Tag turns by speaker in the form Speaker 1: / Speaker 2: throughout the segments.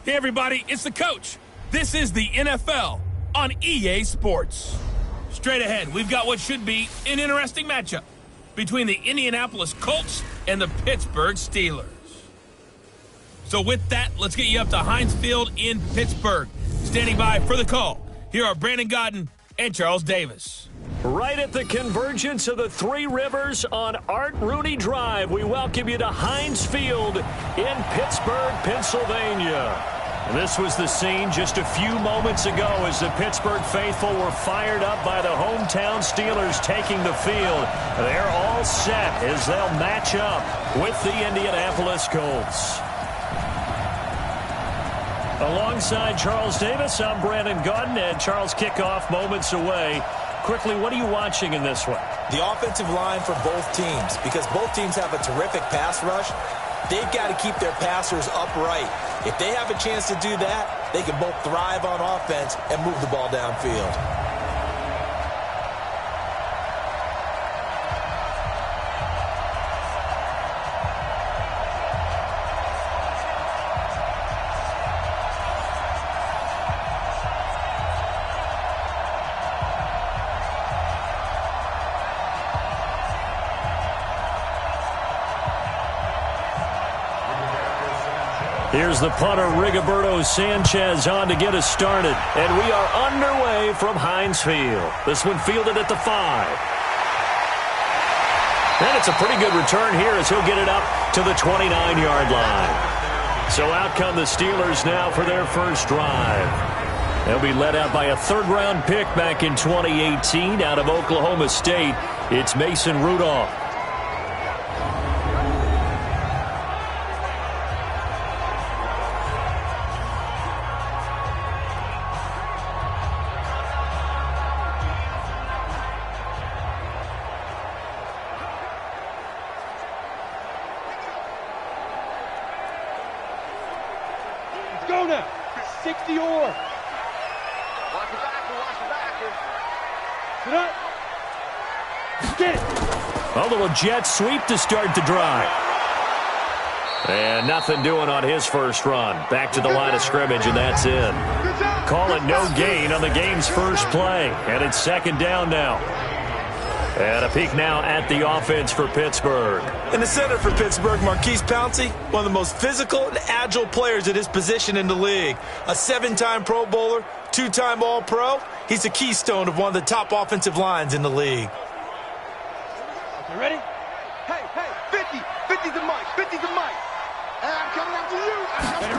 Speaker 1: Hey, everybody, it's the coach. This is the NFL on EA Sports. Straight ahead, we've got what should be an interesting matchup between the Indianapolis Colts and the Pittsburgh Steelers. So with that, let's get you up to Heinz Field in Pittsburgh. Standing by for the call, here are Brandon Godden and Charles Davis.
Speaker 2: Right at the convergence of the Three Rivers on Art Rooney Drive, we welcome you to Heinz Field in Pittsburgh, Pennsylvania. This was the scene just a few moments ago as the Pittsburgh faithful were fired up by the hometown Steelers taking the field. They're all set as they'll match up with the Indianapolis Colts. Alongside Charles Davis, I'm Brandon Godden, and Charles, kickoff moments away. Quickly, what are you watching in this one?
Speaker 3: The offensive line for both teams, because both teams have a terrific pass rush. They've got to keep their passers upright. If they have a chance to do that, they can both thrive on offense and move the ball downfield.
Speaker 2: Here's the punter, Rigoberto Sanchez, on to get us started. And we are underway from Heinz Field. This one fielded at the 5. And it's a pretty good return here as he'll get it up to the 29-yard line. So out come the Steelers now for their first drive. They'll be led out by a third-round pick back in 2018 out of Oklahoma State. It's Mason Rudolph.
Speaker 4: Go now. 60 or.
Speaker 5: Watch the backer.
Speaker 4: Sit up. Get it.
Speaker 2: A little jet sweep to start the drive. And nothing doing on his first run. Back to the line of scrimmage, and that's in. Call it no gain on the game's first play. And it's second down now. And a peek now at the offense for Pittsburgh.
Speaker 3: In the center for Pittsburgh, Marquise Pouncey, one of the most physical and agile players at his position in the league. A 7-time Pro Bowler, 2-time All-Pro. He's the keystone of one of the top offensive lines in the league.
Speaker 4: Okay, ready?
Speaker 5: Hey, 50. 50's the mic. 50's the mic. And I'm coming after you.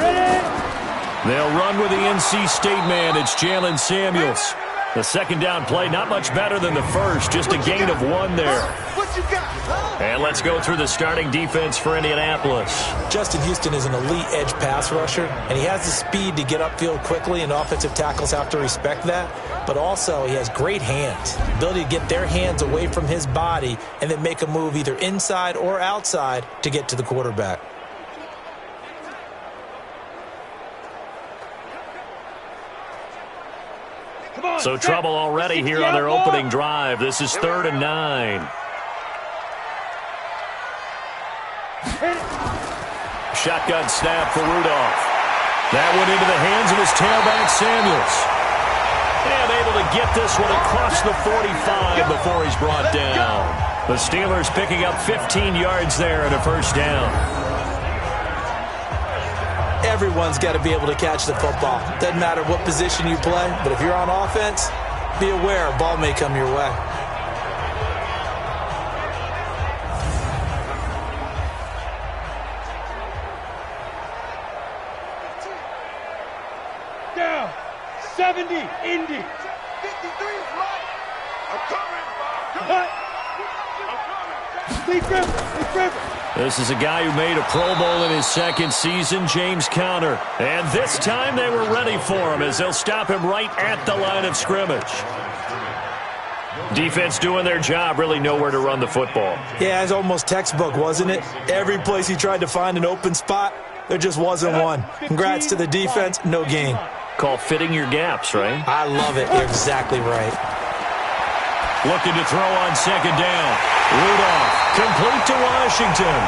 Speaker 4: Ready?
Speaker 2: They'll run with the NC State man. It's Jalen Samuels. The second down play, not much better than the first, just a gain of 1 there.
Speaker 5: What you got?
Speaker 2: And let's go through the starting defense for Indianapolis.
Speaker 3: Justin Houston is an elite edge pass rusher, and he has the speed to get upfield quickly, and offensive tackles have to respect that. But also, he has great hands, the ability to get their hands away from his body and then make a move either inside or outside to get to the quarterback.
Speaker 2: So trouble already here on their opening drive. This is 3rd and 9. Shotgun snap for Rudolph. That went into the hands of his tailback, Samuels. And able to get this one across the 45 before he's brought down. The Steelers picking up 15 yards there and a first down.
Speaker 3: Everyone's got to be able to catch the football. Doesn't matter what position you play, but if you're on offense, be aware a ball may come your way.
Speaker 4: Down. 70. Indy.
Speaker 5: 53 is mine. I'm coming.
Speaker 4: Cut. Steve Griffin.
Speaker 2: This is a guy who made a Pro Bowl in his second season, James Conner. And this time they were ready for him as they'll stop him right at the line of scrimmage. Defense doing their job, really nowhere to run the football.
Speaker 3: Yeah, it's almost textbook, wasn't it? Every place he tried to find an open spot, there just wasn't one. Congrats to the defense, no gain.
Speaker 2: Call fitting your gaps, right?
Speaker 3: I love it. You're exactly right.
Speaker 2: Looking to throw on second down. Rudolph, complete to Washington.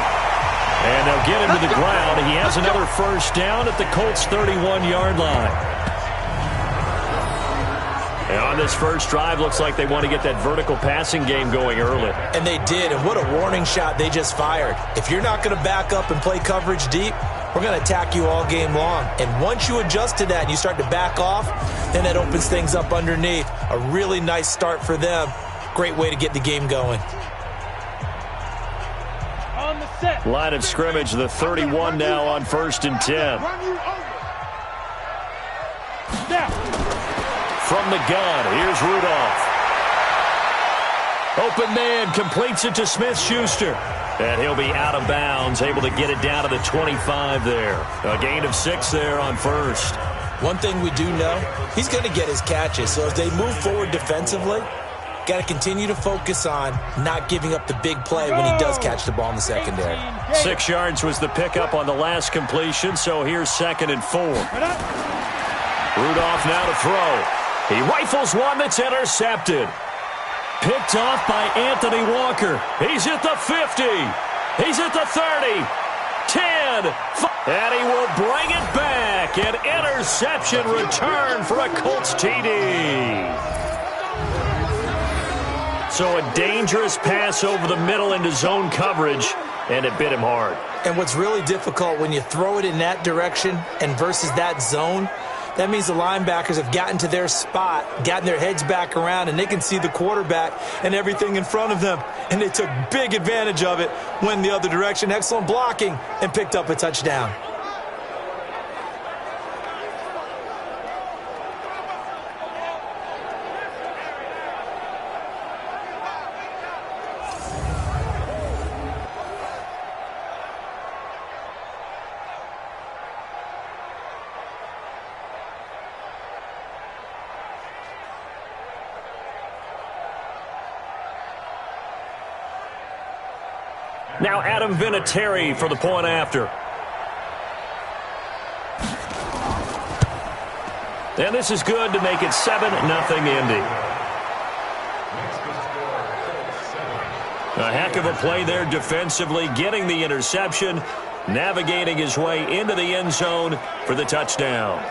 Speaker 2: And they'll get him to the ground. He has another first down at the Colts' 31-yard line. And on this first drive, looks like they want to get that vertical passing game going early.
Speaker 3: And they did, and what a warning shot they just fired. If you're not going to back up and play coverage deep, we're going to attack you all game long. And once you adjust to that and you start to back off, then that opens things up underneath. A really nice start for them. Great way to get the game going.
Speaker 4: On the set.
Speaker 2: Line of scrimmage, the 31 now on 1st and 10.
Speaker 4: Now.
Speaker 2: From the gun, here's Rudolph. Open man, completes it to Smith-Schuster. And he'll be out of bounds, able to get it down to the 25 there. A gain of 6 there on 1st.
Speaker 3: One thing we do know, he's going to get his catches. So as they move forward defensively, got to continue to focus on not giving up the big play when he does catch the ball in the secondary.
Speaker 2: 6 yards was the pickup on the last completion, so here's 2nd and 4. Rudolph now to throw. He rifles one that's intercepted. Picked off by Anthony Walker. He's at the 50. He's at the 30. 10. And he will bring it back. An interception return for a Colts TD. So a dangerous pass over the middle into zone coverage, and it bit him hard.
Speaker 3: And what's really difficult when you throw it in that direction and versus that zone, that means the linebackers have gotten to their spot, gotten their heads back around, and they can see the quarterback and everything in front of them. And they took big advantage of it, went the other direction. Excellent blocking, and picked up a touchdown.
Speaker 2: Now Adam Vinatieri for the point after. And this is good to make it 7-0 Indy. A heck of a play there defensively, getting the interception, navigating his way into the end zone for the touchdown.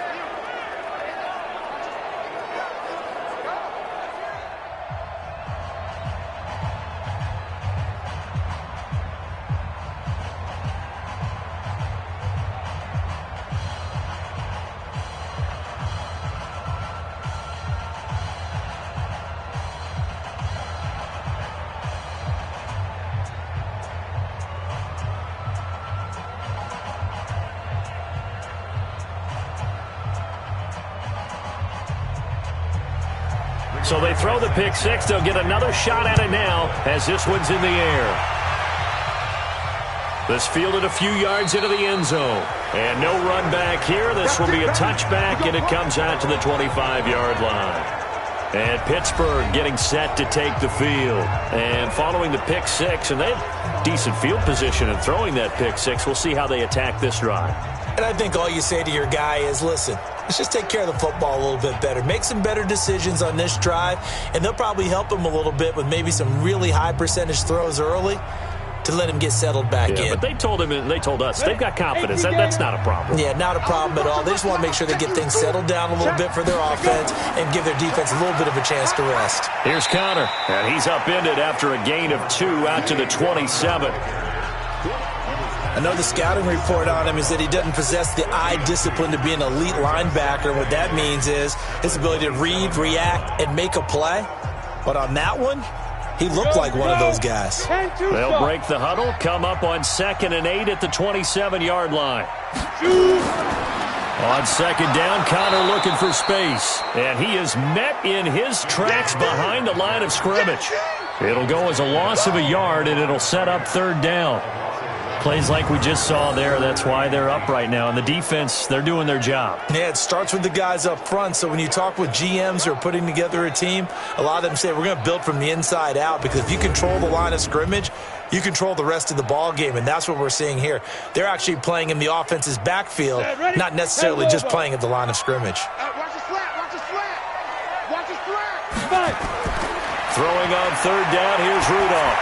Speaker 2: So they throw the pick six. They'll get another shot at it now as this one's in the air. This fielded a few yards into the end zone. And no run back here. This will be a touchback, and it comes out to the 25-yard line. And Pittsburgh getting set to take the field. And following the pick six, and they have decent field position in throwing that pick six. We'll see how they attack this drive.
Speaker 3: And I think all you say to your guy is, listen, let's just take care of the football a little bit better. Make some better decisions on this drive, and they'll probably help him a little bit with maybe some really high percentage throws early to let him get settled back in.
Speaker 2: But they told him, and they told us, they've got confidence. That's not a problem.
Speaker 3: Yeah, not a problem at all. They just want to make sure they get things settled down a little bit for their offense and give their defense a little bit of a chance to rest.
Speaker 2: Here's Connor, and he's upended after a gain of 2 out to the 27.
Speaker 3: I know the scouting report on him is that he doesn't possess the eye discipline to be an elite linebacker. What that means is his ability to read, react, and make a play. But on that one, he looked like one of those guys.
Speaker 2: They'll break the huddle, come up on 2nd and 8 at the 27-yard line. On 2nd down, Connor looking for space. And he is met in his tracks behind the line of scrimmage. It'll go as a loss of a yard, and it'll set up 3rd down. Plays like we just saw there, that's why they're up right now. And the defense, they're doing their job.
Speaker 3: Yeah, it starts with the guys up front. So when you talk with GMs who are putting together a team, a lot of them say we're going to build from the inside out, because if you control the line of scrimmage, you control the rest of the ball game, and that's what we're seeing here. They're actually playing in the offense's backfield, not necessarily just playing at the line of scrimmage.
Speaker 5: Watch the slant, watch the slant. Watch the slant.
Speaker 2: Throwing on 3rd down, here's Rudolph.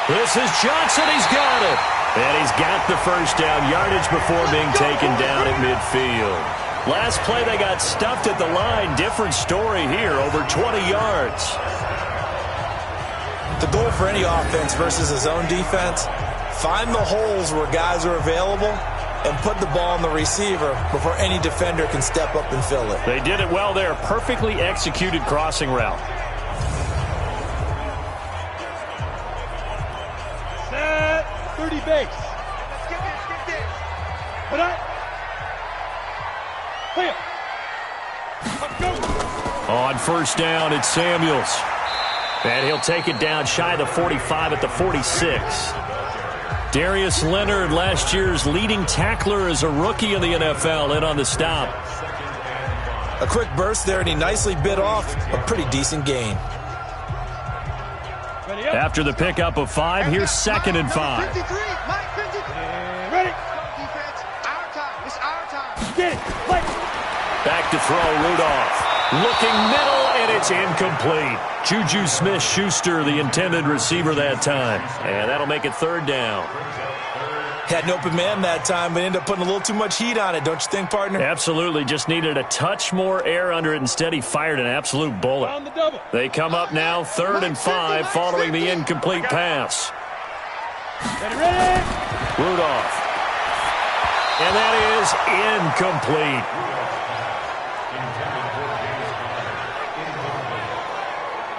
Speaker 2: This is Johnson, he's got it. And he's got the first down, yardage before being taken down at midfield. Last play, they got stuffed at the line. Different story here, over 20 yards.
Speaker 3: The goal for any offense versus his own defense, find the holes where guys are available and put the ball on the receiver before any defender can step up and fill it.
Speaker 2: They did it well there. Perfectly executed crossing route.
Speaker 4: Set. 30 base.
Speaker 5: Skip this.
Speaker 4: Put up. Clear. Go.
Speaker 2: On first down, it's Samuels. And he'll take it down shy of the 45 at the 46. Darius Leonard, last year's leading tackler as a rookie in the NFL, in on the stop.
Speaker 3: A quick burst there, and he nicely bit off a pretty decent gain.
Speaker 4: Ready up.
Speaker 2: After the pickup of 5, here's 2nd and 5.
Speaker 5: 53. Mike 53.
Speaker 4: And ready.
Speaker 5: Defense, our time. It's our time.
Speaker 4: Get it. Play.
Speaker 2: Back to throw, Rudolph. Looking middle, and it's incomplete. Juju Smith-Schuster, the intended receiver that time. And that'll make it 3rd down.
Speaker 3: Had an open man that time, but ended up putting a little too much heat on it, don't you think, partner?
Speaker 2: Absolutely. Just needed a touch more air under it. Instead, he fired an absolute bullet.
Speaker 4: On the double.
Speaker 2: They come up now 3rd and 5 following the incomplete pass.
Speaker 4: Ready.
Speaker 2: Rudolph. And that is incomplete.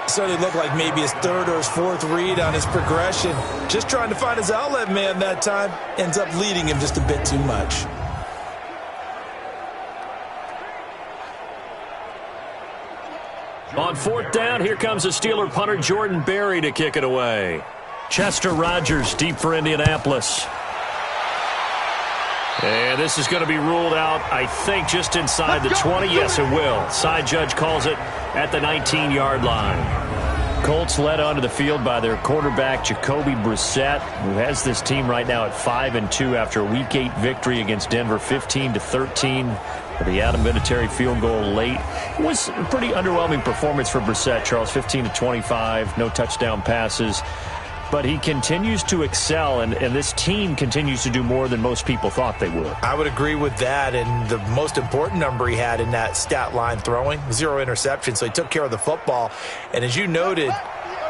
Speaker 3: Certainly looked like maybe his 3rd or his 4th read on his progression. Just trying to find his outlet man that time. Ends up leading him just a bit too much.
Speaker 2: On 4th down, here comes the Steeler punter Jordan Berry to kick it away. Chester Rogers deep for Indianapolis. And this is going to be ruled out, I think, just inside the 20. Yes, it will. Side judge calls it at the 19-yard line. Colts led onto the field by their quarterback, Jacoby Brissett, who has this team right now at 5-2 after a Week 8 victory against Denver, 15-13. The Adam Vinatieri field goal late. It was a pretty underwhelming performance for Brissett, Charles, 15-25, no touchdown passes. But he continues to excel, and this team continues to do more than most people thought they would.
Speaker 3: I would agree with that, and the most important number he had in that stat line throwing, 0 interceptions, so he took care of the football. And as you noted,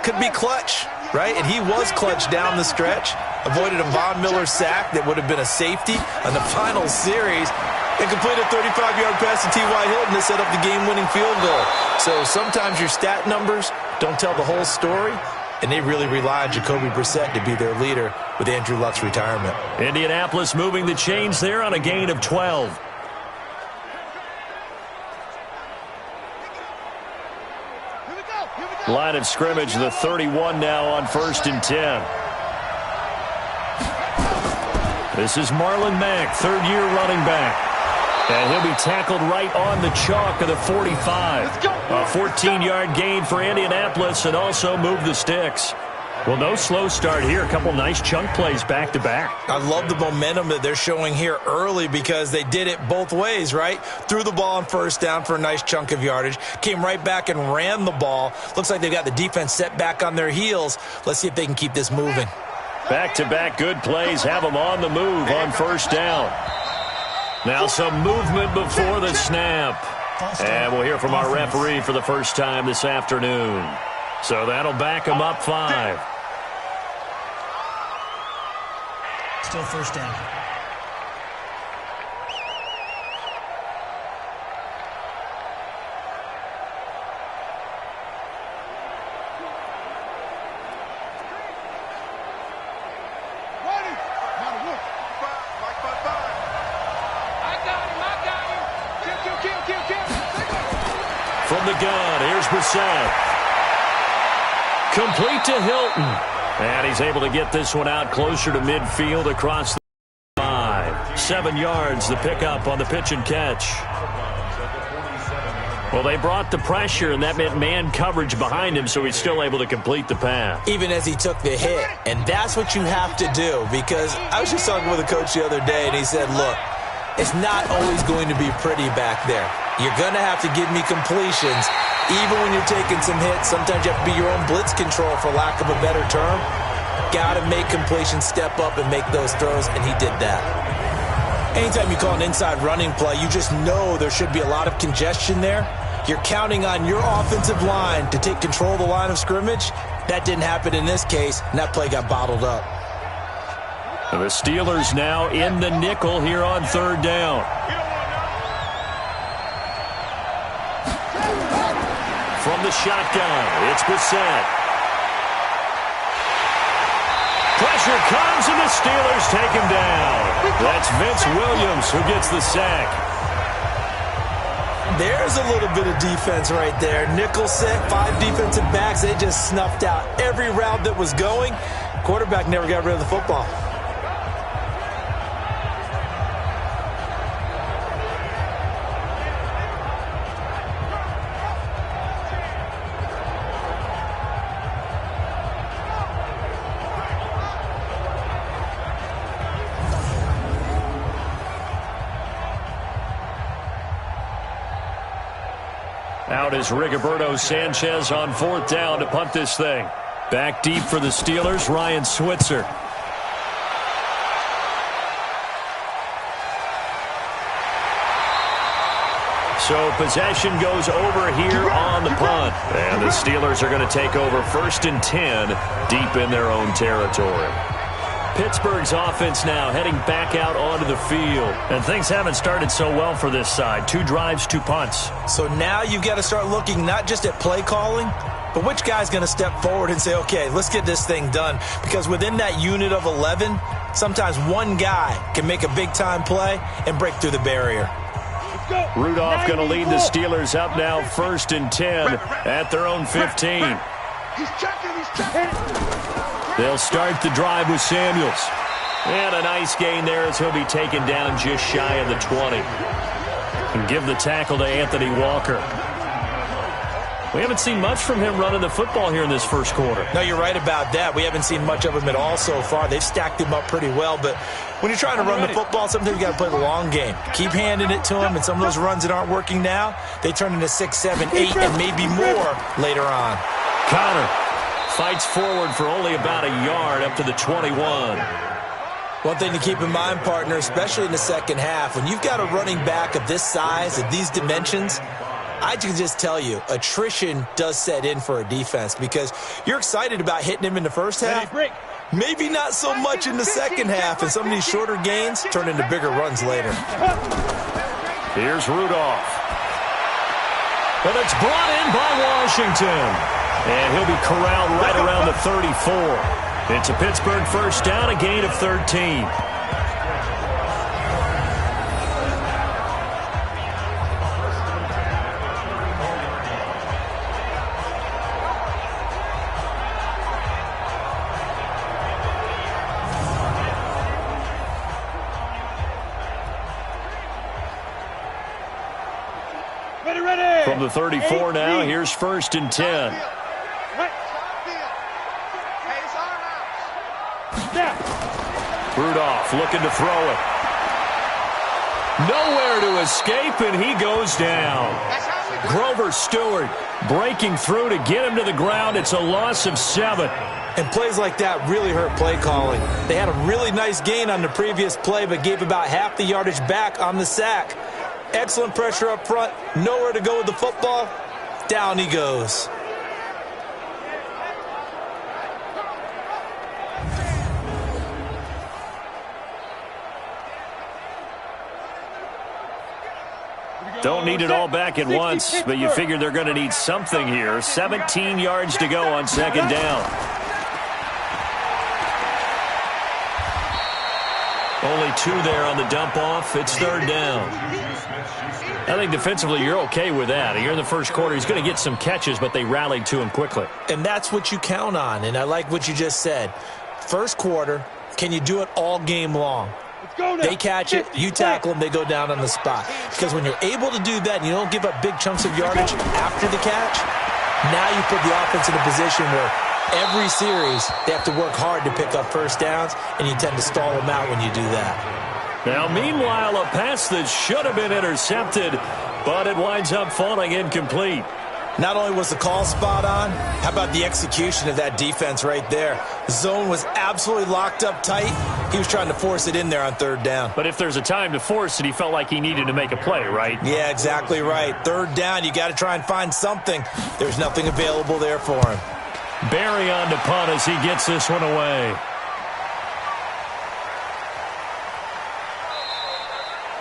Speaker 3: could be clutch, right? And he was clutch down the stretch, avoided a Von Miller sack that would have been a safety on the final series, and completed a 35-yard pass to T.Y. Hilton to set up the game-winning field goal. So sometimes your stat numbers don't tell the whole story, and they really rely on Jacoby Brissett to be their leader with Andrew Luck's retirement.
Speaker 2: Indianapolis moving the chains there on a gain of 12. Line of scrimmage, the 31 now on 1st and 10. This is Marlon Mack, 3rd-year running back. And he'll be tackled right on the chalk of the 45. A 14-yard gain for Indianapolis, and also move the sticks. Well, no slow start here. A couple nice chunk plays back-to-back.
Speaker 3: I love the momentum that they're showing here early because they did it both ways, right? Threw the ball on 1st down for a nice chunk of yardage. Came right back and ran the ball. Looks like they've got the defense set back on their heels. Let's see if they can keep this moving.
Speaker 2: Back-to-back good plays have them on the move on 1st down. Now some movement before the snap. And we'll hear from our referee for the first time this afternoon. So that'll back them up 5.
Speaker 6: Still 1st down.
Speaker 2: From the gun, here's Brissett. Complete to Hilton. And he's able to get this one out closer to midfield across the 5. 7 yards, the pickup on the pitch and catch. Well, they brought the pressure, and that meant man coverage behind him, so he's still able to complete the pass.
Speaker 3: Even as he took the hit. And that's what you have to do, because I was just talking with a coach the other day, and he said, look, it's not always going to be pretty back there. You're going to have to give me completions. Even when you're taking some hits, sometimes you have to be your own blitz control, for lack of a better term. got to make completion, step up, and make those throws, and he did that. Anytime you call an inside running play, you just know there should be a lot of congestion there. You're counting on your offensive line to take control of the line of scrimmage. That didn't happen in this case, and that play got bottled up.
Speaker 2: The Steelers now in the nickel here on third down. From the shotgun, it's Brissett. Pressure comes, and the Steelers take him down. That's Vince Williams who gets the sack.
Speaker 3: There's a little bit of defense right there. Nickel set, 5 defensive backs. They just snuffed out every route that was going. Quarterback never got rid of the football.
Speaker 2: Out is Rigoberto Sanchez on fourth down to punt this thing. Back deep for the Steelers, Ryan Switzer. So possession goes over here on the punt. And the Steelers are going to take over 1st and 10 deep in their own territory. Pittsburgh's offense now heading back out onto the field. And things haven't started so well for this side. 2 drives, 2 punts.
Speaker 3: So now you've got to start looking not just at play calling, but which guy's going to step forward and say, okay, let's get this thing done. Because within that unit of 11, sometimes one guy can make a big-time play and break through the barrier.
Speaker 2: Rudolph going to lead the Steelers up now 1st and 10 at their own 15.
Speaker 5: He's checking.
Speaker 2: They'll start the drive with Samuels. And a nice gain there as he'll be taken down just shy of the 20. And give the tackle to Anthony Walker. We haven't seen much from him running the football here in this first quarter.
Speaker 3: No, you're right about that. We haven't seen much of him at all so far. They've stacked him up pretty well. But when you're trying to run the football, sometimes you got to play the long game. Keep handing it to him, and some of those runs that aren't working now, they turn into 6, 7, 8, and maybe more later on.
Speaker 2: Connor fights forward for only about a yard up to the 21.
Speaker 3: One thing to keep in mind, partner, especially in the second half, when you've got a running back of this size, of these dimensions, I can just tell you, attrition does set in for a defense because you're excited about hitting him in the first half. Maybe not so much in the second half, and some of these shorter gains turn into bigger runs later.
Speaker 2: Here's Rudolph. But it's brought in by Washington. And he'll be corralled right around the 34. It's a Pittsburgh first down, a gain of 13. From the 34 now, here's 1st and 10. Rudolph looking to throw it. Nowhere to escape, and he goes down. Grover Stewart breaking through to get him to the ground. It's a loss of 7.
Speaker 3: And plays like that really hurt play calling. They had a really nice gain on the previous play, but gave about half the yardage back on the sack. Excellent pressure up front. Nowhere to go with the football. Down he goes.
Speaker 2: Don't need it all back at once, but you figure they're going to need something here. 17 yards to go on second down. Only 2 there on the dump off. It's third down. I think defensively you're okay with that. You're in the first quarter. He's going to get some catches, but they rallied to him quickly.
Speaker 3: And that's what you count on, and I like what you just said. First quarter, can you do it all game long? They catch it, you tackle them, they go down on the spot. Because when you're able to do that and you don't give up big chunks of yardage after the catch, now you put the offense in a position where every series they have to work hard to pick up first downs, and you tend to stall them out when you do that.
Speaker 2: Now, meanwhile, a pass that should have been intercepted, but it winds up falling incomplete.
Speaker 3: Not only was the call spot on, how about the execution of that defense right there? The zone was absolutely locked up tight. He was trying to force it in there on third down.
Speaker 2: But if there's a time to force it, he felt like he needed to make a play, right?
Speaker 3: Yeah, exactly right. Third down, you got to try and find something. There's nothing available there for him.
Speaker 2: Barry on to punt as he gets this one away.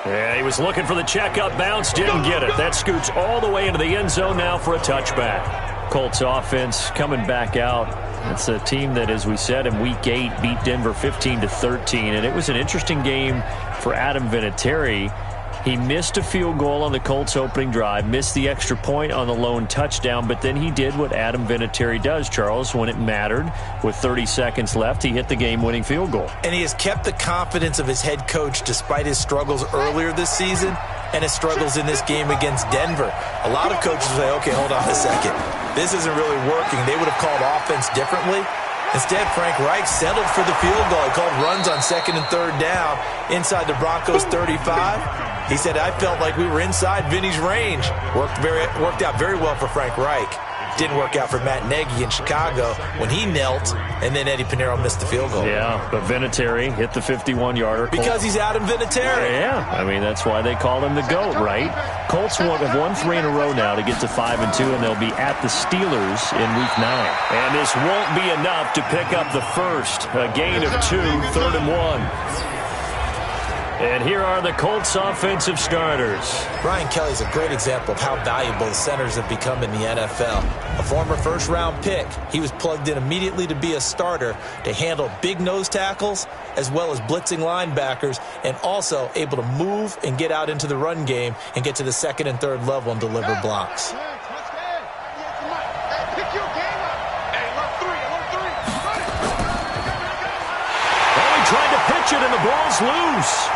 Speaker 2: Yeah, he was looking for the checkup bounce, didn't get it. That scoots all the way into the end zone now for a touchback. Colts offense coming back out. It's a team that, as we said, in Week 8 beat Denver 15-13, and it was an interesting game for Adam Vinatieri. He missed a field goal on the Colts opening drive, missed the extra point on the lone touchdown, but then he did what Adam Vinatieri does, Charles, when it mattered. With 30 seconds left, he hit the game-winning field goal.
Speaker 3: And he has kept the confidence of his head coach despite his struggles earlier this season and his struggles in this game against Denver. A lot of coaches say, okay, hold on a second. This isn't really working. They would have called offense differently. Instead, Frank Reich settled for the field goal. He called runs on second and third down inside the Broncos 35. He said, I felt like we were inside Vinny's range. Worked out very well for Frank Reich. Didn't work out for Matt Nagy in Chicago when he knelt, and then Eddie Pinheiro missed the field goal.
Speaker 2: Yeah, but Vinatieri hit the 51-yarder.
Speaker 3: Because he's Adam Vinatieri.
Speaker 2: Yeah, I mean, that's why they call him the GOAT, right? Colts have won 3 in a row now to get to 5-2, and they'll be at the Steelers in Week 9. And this won't be enough to pick up the first. A gain of 2, 3rd and 1. And here are the Colts offensive starters.
Speaker 3: Brian Kelly's a great example of how valuable the centers have become in the NFL. A former first-round pick, he was plugged in immediately to be a starter to handle big nose tackles as well as blitzing linebackers, and also able to move and get out into the run game and get to the second and third level and deliver blocks.
Speaker 2: Well, he tried to pitch it and the ball's loose.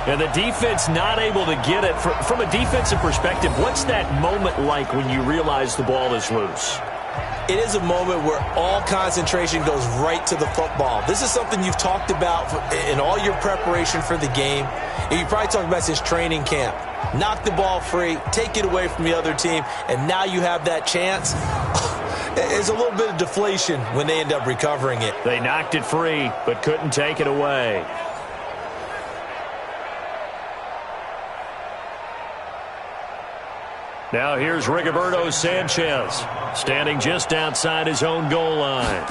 Speaker 2: And the defense not able to get it. From a defensive perspective, what's that moment like when you realize the ball is loose?
Speaker 3: It is a moment where all concentration goes right to the football. This is something you've talked about in all your preparation for the game. And you probably talked about since training camp. Knock the ball free, take it away from the other team, and now you have that chance. There's a little bit of deflation when they end up recovering it.
Speaker 2: They knocked it free, but couldn't take it away. Now here's Rigoberto Sanchez, standing just outside his own goal line.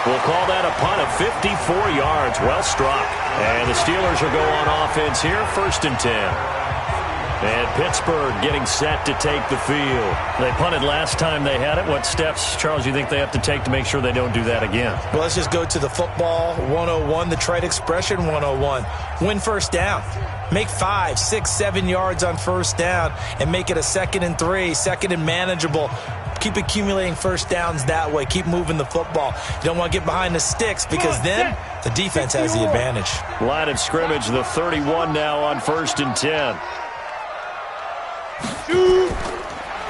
Speaker 2: We'll call that a punt of 54 yards. Well struck. And the Steelers will go on offense here, 1st and 10. And Pittsburgh getting set to take the field. They punted last time they had it. What steps, Charles, you think they have to take to make sure they don't do that again?
Speaker 3: Well, let's just go to the football 101, the trite expression 101. Win first down. Make 5, 6, 7 yards on first down and make it a 2nd and 3, 2nd and manageable. Keep accumulating first downs that way. Keep moving the football. You don't want to get behind the sticks because then the defense has the advantage.
Speaker 2: Line of scrimmage, the 31 now on 1st and 10.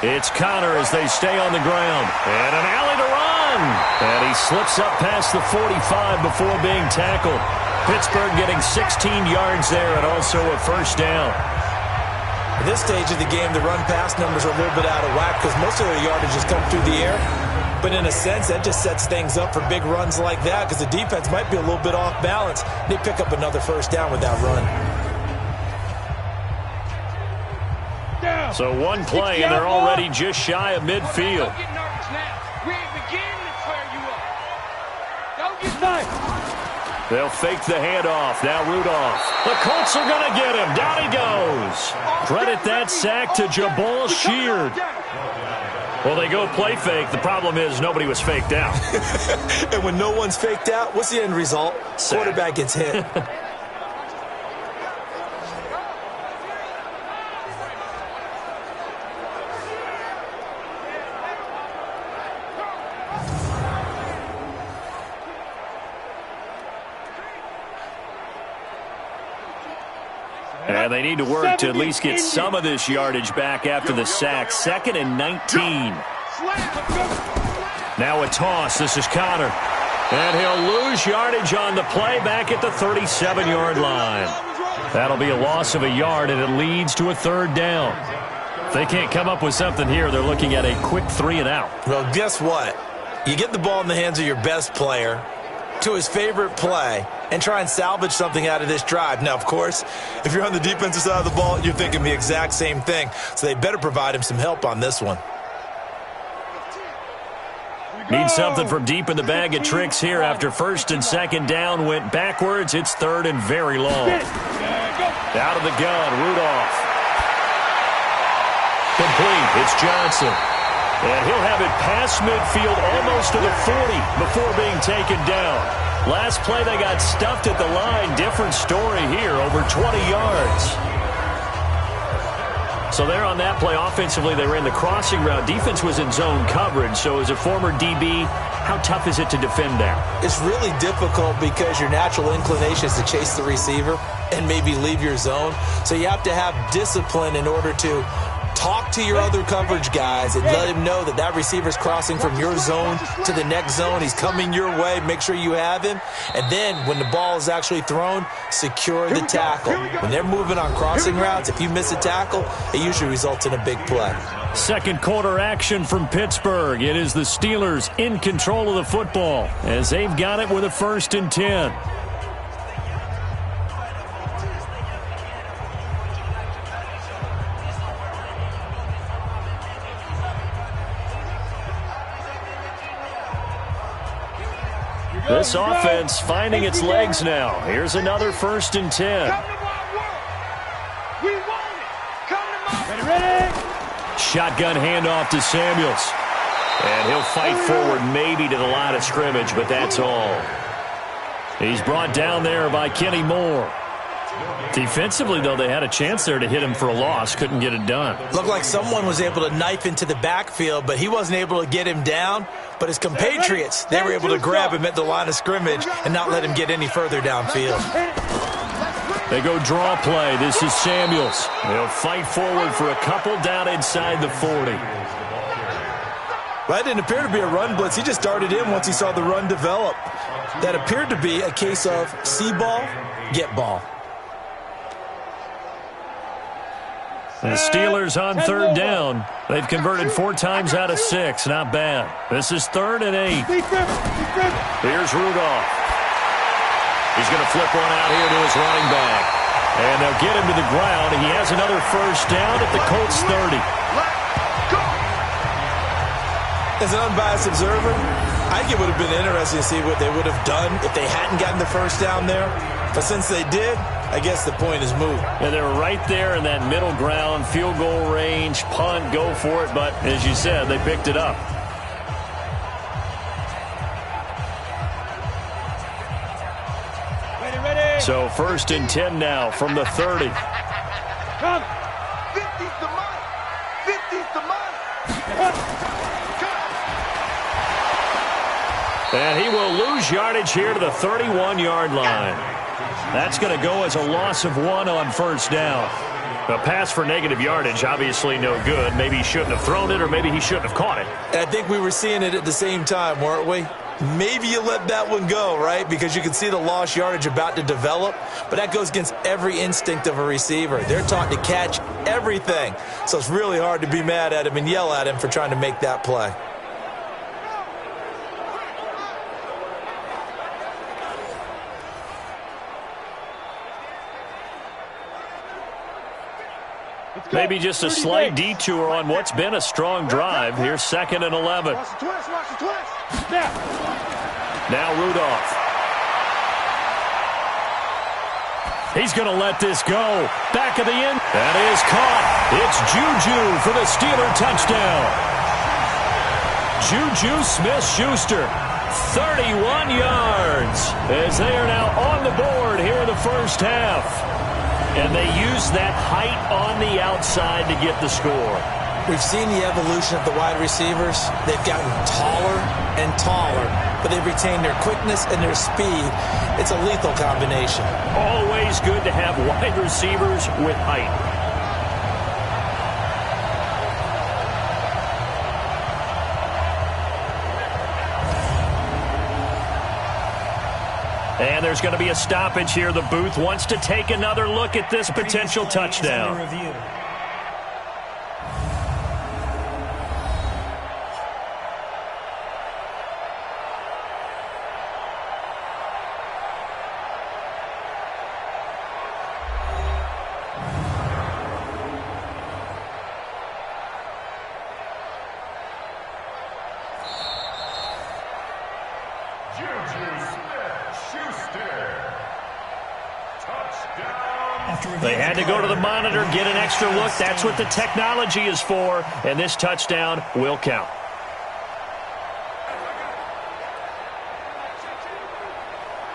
Speaker 2: It's Connor as they stay on the ground. And an alley to run. And he slips up past the 45 before being tackled. Pittsburgh getting 16 yards there and also a first down.
Speaker 3: At this stage of the game, the run-pass numbers are a little bit out of whack because most of their yardage has come through the air. But in a sense, that just sets things up for big runs like that because the defense might be a little bit off balance. They pick up another first down with that run.
Speaker 2: So one play, and they're already just shy of midfield. They'll fake the handoff. Now Rudolph. The Colts are going to get him. Down he goes. Credit that sack to Jabal Sheard. Well, they go play fake. The problem is nobody was faked out.
Speaker 3: And when no one's faked out, what's the end result? Sack. Quarterback gets hit.
Speaker 2: And they need to work to at least get some of this yardage back after the sack. 2nd and 19. Now a toss. This is Connor. And he'll lose yardage on the play back at the 37-yard line. That'll be a loss of a yard, and it leads to a 3rd down. If they can't come up with something here, they're looking at a quick 3 and out.
Speaker 3: Well, guess what? You get the ball in the hands of your best player to his favorite play and try and salvage something out of this drive. Now, of course, if you're on the defensive side of the ball, you're thinking the exact same thing. So they better provide him some help on this one.
Speaker 2: Need something from deep in the bag of tricks here after 1st and 2nd down went backwards. It's 3rd and very long. Out of the gun, Rudolph. Complete. It's Johnson. And he'll have it past midfield almost to the 40 before being taken down. Last play they got stuffed at the line. Different story here, over 20 yards. So there on that play, offensively, they ran the crossing route. Defense was in zone coverage. So as a former DB, how tough is it to defend that?
Speaker 3: It's really difficult because your natural inclination is to chase the receiver and maybe leave your zone. So you have to have discipline in order to talk to your other coverage guys and let him know that that receiver's crossing from your zone to the next zone. He's coming your way. Make sure you have him. And then when the ball is actually thrown, secure the tackle. When they're moving on crossing routes, if you miss a tackle, it usually results in a big play.
Speaker 2: 2nd quarter action from Pittsburgh. It is the Steelers in control of the football as they've got it with a 1st and 10. This offense finding its legs now. Here's another 1st and 10. Shotgun handoff to Samuels. And he'll fight forward maybe to the line of scrimmage, but that's all. He's brought down there by Kenny Moore. Defensively, though, they had a chance there to hit him for a loss. Couldn't get it done.
Speaker 3: Looked like someone was able to knife into the backfield, but he wasn't able to get him down. But his compatriots, they were able to grab him at the line of scrimmage and not let him get any further downfield.
Speaker 2: They go draw play. This is Samuels. They'll fight forward for a couple down inside the 40.
Speaker 3: Well, that didn't appear to be a run blitz. He just darted in once he saw the run develop. That appeared to be a case of see ball, get ball.
Speaker 2: The Steelers on 3rd down. They've converted 4 times out of 6. Not bad. This is 3rd and 8. Here's Rudolph. He's going to flip one out here to his running back. And they'll get him to the ground. He has another 1st down at the Colts 30.
Speaker 3: As an unbiased observer, I think it would have been interesting to see what they would have done if they hadn't gotten the 1st down there. But since they did, I guess the point is moot.
Speaker 2: And they're right there in that middle ground, field goal range, punt, go for it. But as you said, they picked it up. So 1st and 10 now from the 30.
Speaker 5: 50's the money. 50's the money.
Speaker 2: And he will lose yardage here to the 31-yard line. That's going to go as a loss of 1 on 1st down. A pass for negative yardage, obviously no good. Maybe he shouldn't have thrown it, or maybe he shouldn't have caught it.
Speaker 3: I think we were seeing it at the same time, weren't we? Maybe you let that one go, right? Because you can see the lost yardage about to develop. But that goes against every instinct of a receiver. They're taught to catch everything. So it's really hard to be mad at him and yell at him for trying to make that play.
Speaker 2: Maybe just a slight detour on what's been a strong drive. Here's 2nd and 11. Now Rudolph. He's going to let this go. Back of the end. That is caught. It's Juju for the Steeler touchdown. Juju Smith-Schuster, 31 yards, as they are now on the board here in the 1st half. And they use that height on the outside to get the score.
Speaker 3: We've seen the evolution of the wide receivers. They've gotten taller and taller, but they've retained their quickness and their speed. It's a lethal combination.
Speaker 2: Always good to have wide receivers with height. And there's going to be a stoppage here. The booth wants to take another look at this potential touchdown. They had to go to the monitor, get an extra look. That's what the technology is for, and this touchdown will count.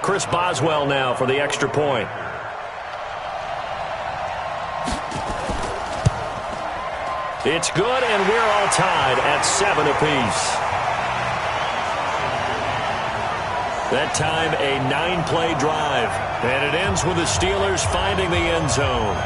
Speaker 2: Chris Boswell now for the extra point. It's good, and we're all tied at 7 apiece. That time, a 9-play drive. And it ends with the Steelers finding the end zone.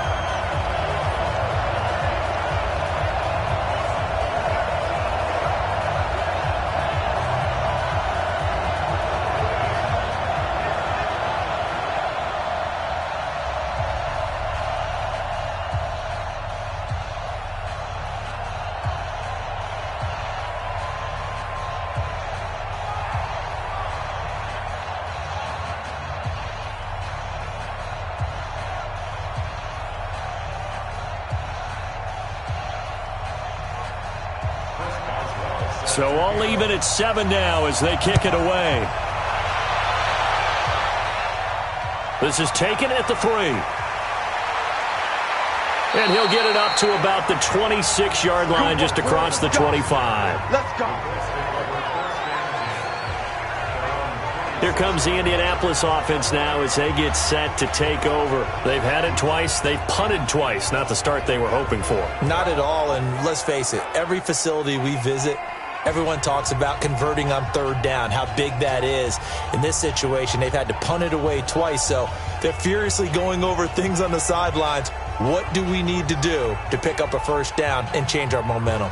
Speaker 2: So all even at 7 now as they kick it away. This is taken at the 3. And he'll get it up to about the 26-yard line, just across the 25.
Speaker 5: Let's go.
Speaker 2: Here comes the Indianapolis offense now as they get set to take over. They've had it twice. They've punted twice. Not the start they were hoping for.
Speaker 3: Not at all, and let's face it, every facility we visit, everyone talks about converting on 3rd down, how big that is. In this situation, they've had to punt it away twice, so they're furiously going over things on the sidelines. What do we need to do to pick up a 1st down and change our momentum?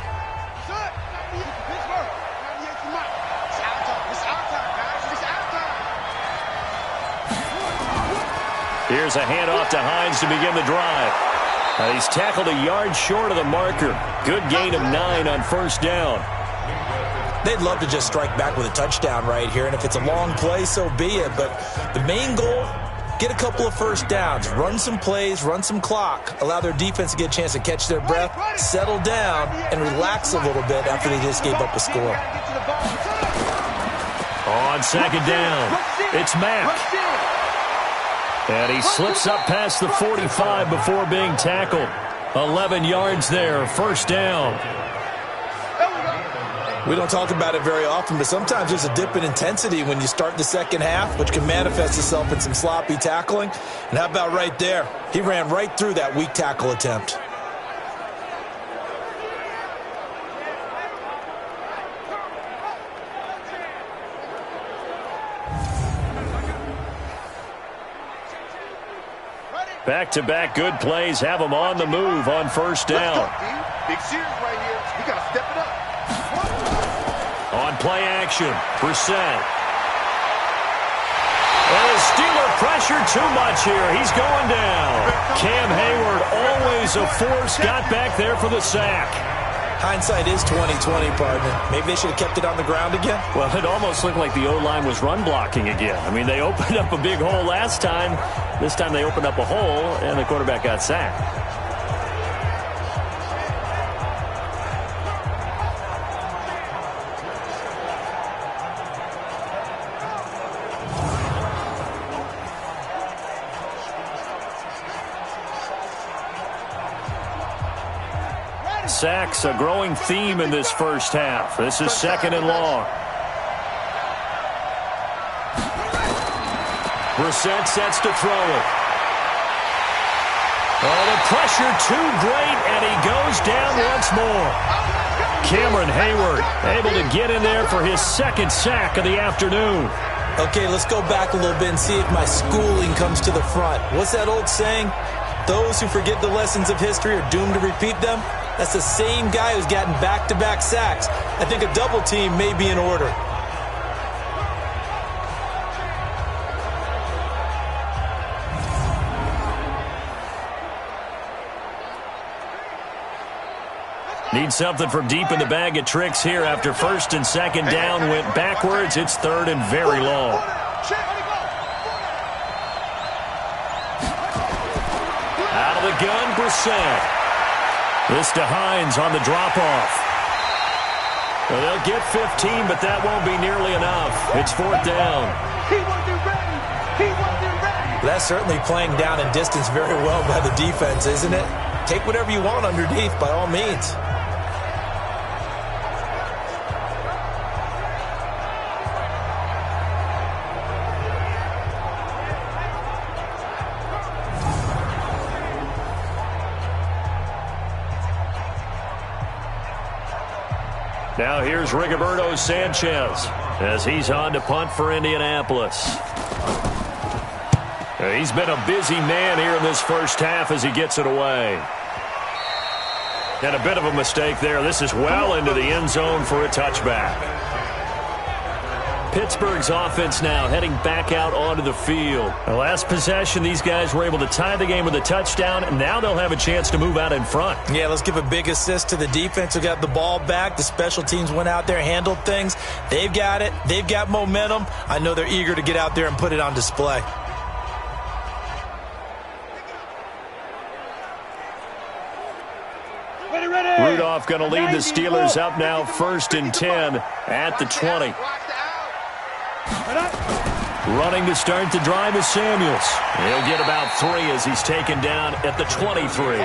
Speaker 2: Here's a handoff to Hines to begin the drive. He's tackled a yard short of the marker. Good gain of 9 on 1st down.
Speaker 3: They'd love to just strike back with a touchdown right here, and if it's a long play, so be it. But the main goal, get a couple of 1st downs, run some plays, run some clock, allow their defense to get a chance to catch their breath, settle down, and relax a little bit after they just gave up a score.
Speaker 2: On 2nd down, it's Mack. And he slips up past the 45 before being tackled. 11 yards there, 1st down.
Speaker 3: We don't talk about it very often, but sometimes there's a dip in intensity when you start the 2nd half, which can manifest itself in some sloppy tackling. And how about right there? He ran right through that weak tackle attempt.
Speaker 2: Back-to-back good plays have them on the move on 1st down.
Speaker 5: Big series right here. We got to step it up.
Speaker 2: On play action, Brissett. And the Steeler pressure too much here. He's going down. Cam Hayward, always a force, got back there for the sack.
Speaker 3: Hindsight is 20/20, partner. Maybe they should have kept it on the ground again.
Speaker 2: Well, it almost looked like the O-line was run blocking again. I mean, they opened up a big hole last time. This time they opened up a hole, and the quarterback got sacked. Sacks, a growing theme in this 1st half. This is 2nd and long. Brissett sets to throw it. Oh, the pressure too great, and he goes down once more. Cameron Hayward able to get in there for his second sack of the afternoon.
Speaker 3: Okay, let's go back a little bit and see if my schooling comes to the front. What's that old saying? Those who forget the lessons of history are doomed to repeat them. That's the same guy who's gotten back-to-back sacks. I think a double team may be in order.
Speaker 2: Need something from deep in the bag of tricks here after first and second down went backwards. It's third and very long. Out of the gun, Brissett. This to Hines on the drop-off. Well, they'll get 15, but that won't be nearly enough. It's fourth down.
Speaker 3: That's certainly playing down and distance very well by the defense, isn't it? Take whatever you want underneath, by all means.
Speaker 2: Now here's Rigoberto Sanchez as he's on to punt for Indianapolis. He's been a busy man here in this first half as he gets it away. And a bit of a mistake there. This is well into the end zone for a touchback. Pittsburgh's offense now heading back out onto the field. The last possession, these guys were able to tie the game with a touchdown, and now they'll have a chance to move out in front.
Speaker 3: Yeah, let's give a big assist to the defense who got the ball back. The special teams went out there, handled things. They've got it. They've got momentum. I know they're eager to get out there and put it on display.
Speaker 2: Rudolph going to lead the Steelers up now, 1st and 10 at the 20. Running to start the drive is Samuels. He'll get about 3 as he's taken down at the 23.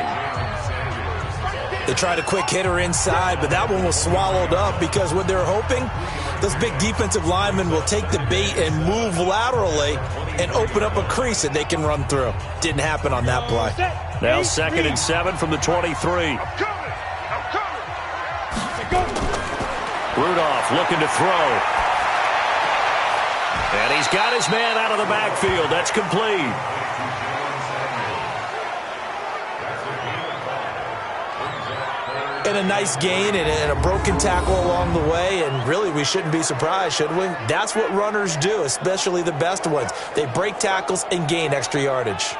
Speaker 3: They tried a quick hitter inside, but that one was swallowed up because what they're hoping, those big defensive linemen will take the bait and move laterally and open up a crease that they can run through. Didn't happen on that play.
Speaker 2: Now 2nd and 7 from the 23. Rudolph looking to throw. And he's got his man out of the backfield. That's complete.
Speaker 3: And a nice gain and a broken tackle along the way. And really, we shouldn't be surprised, should we? That's what runners do, especially the best ones. They break tackles and gain extra yardage.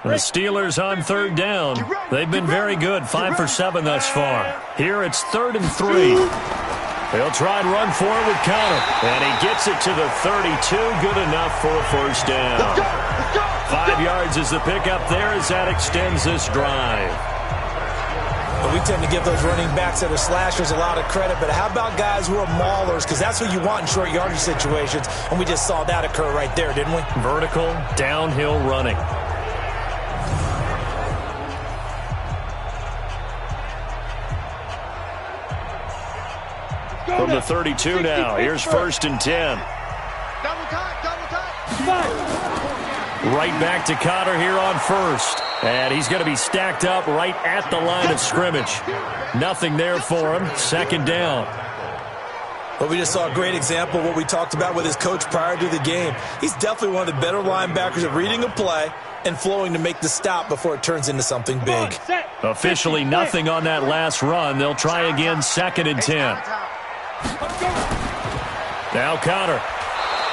Speaker 2: The Steelers on 3rd down. They've been very good, 5 for 7 thus far. Here it's 3rd and 3. They'll try and run forward with Conner. And he gets it to the 32. Good enough for a first down. 5 yards is the pickup there as that extends this drive.
Speaker 3: But we tend to give those running backs that are slashers a lot of credit. But how about guys who are maulers? Because that's what you want in short yardage situations. And we just saw that occur right there, didn't we?
Speaker 2: Vertical, downhill running. From the 32 now, here's 1st and 10. Right back to Conner here on 1st. And he's going to be stacked up right at the line of scrimmage. Nothing there for him. 2nd down.
Speaker 3: But we just saw a great example of what we talked about with his coach prior to the game. He's definitely one of the better linebackers at reading a play and flowing to make the stop before it turns into something big.
Speaker 2: Officially nothing on that last run. They'll try again, 2nd and 10. Now Conner.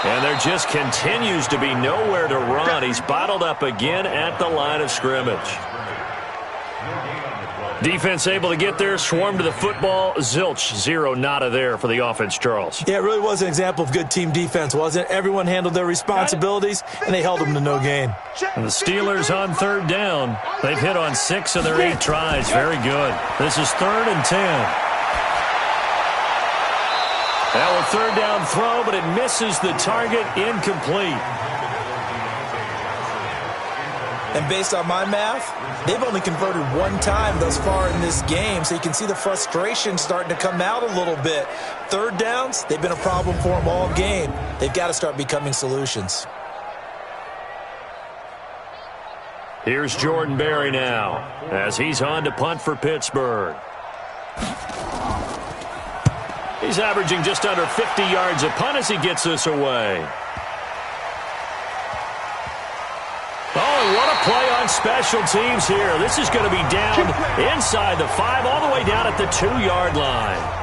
Speaker 2: And there just continues to be nowhere to run. He's bottled up again at the line of scrimmage. Defense able to get there, swarm to the football. Zilch, 0 nada there for the offense, Charles.
Speaker 3: Yeah, it really was an example of good team defense, wasn't it? Everyone handled their responsibilities, and they held them to no gain.
Speaker 2: And the Steelers on 3rd down. They've hit on 6 of their 8 tries. Very good. This is 3rd and 10. Now a 3rd down throw, but it misses the target, incomplete.
Speaker 3: And based on my math, they've only converted one time thus far in this game, so you can see the frustration starting to come out a little bit. Third downs, they've been a problem for them all game. They've got to start becoming solutions.
Speaker 2: Here's Jordan Berry now as he's on to punt for Pittsburgh. He's averaging just under 50 yards a punt as he gets this away. Oh, and what a play on special teams here. This is going to be down inside the 5 all the way down at the 2-yard line.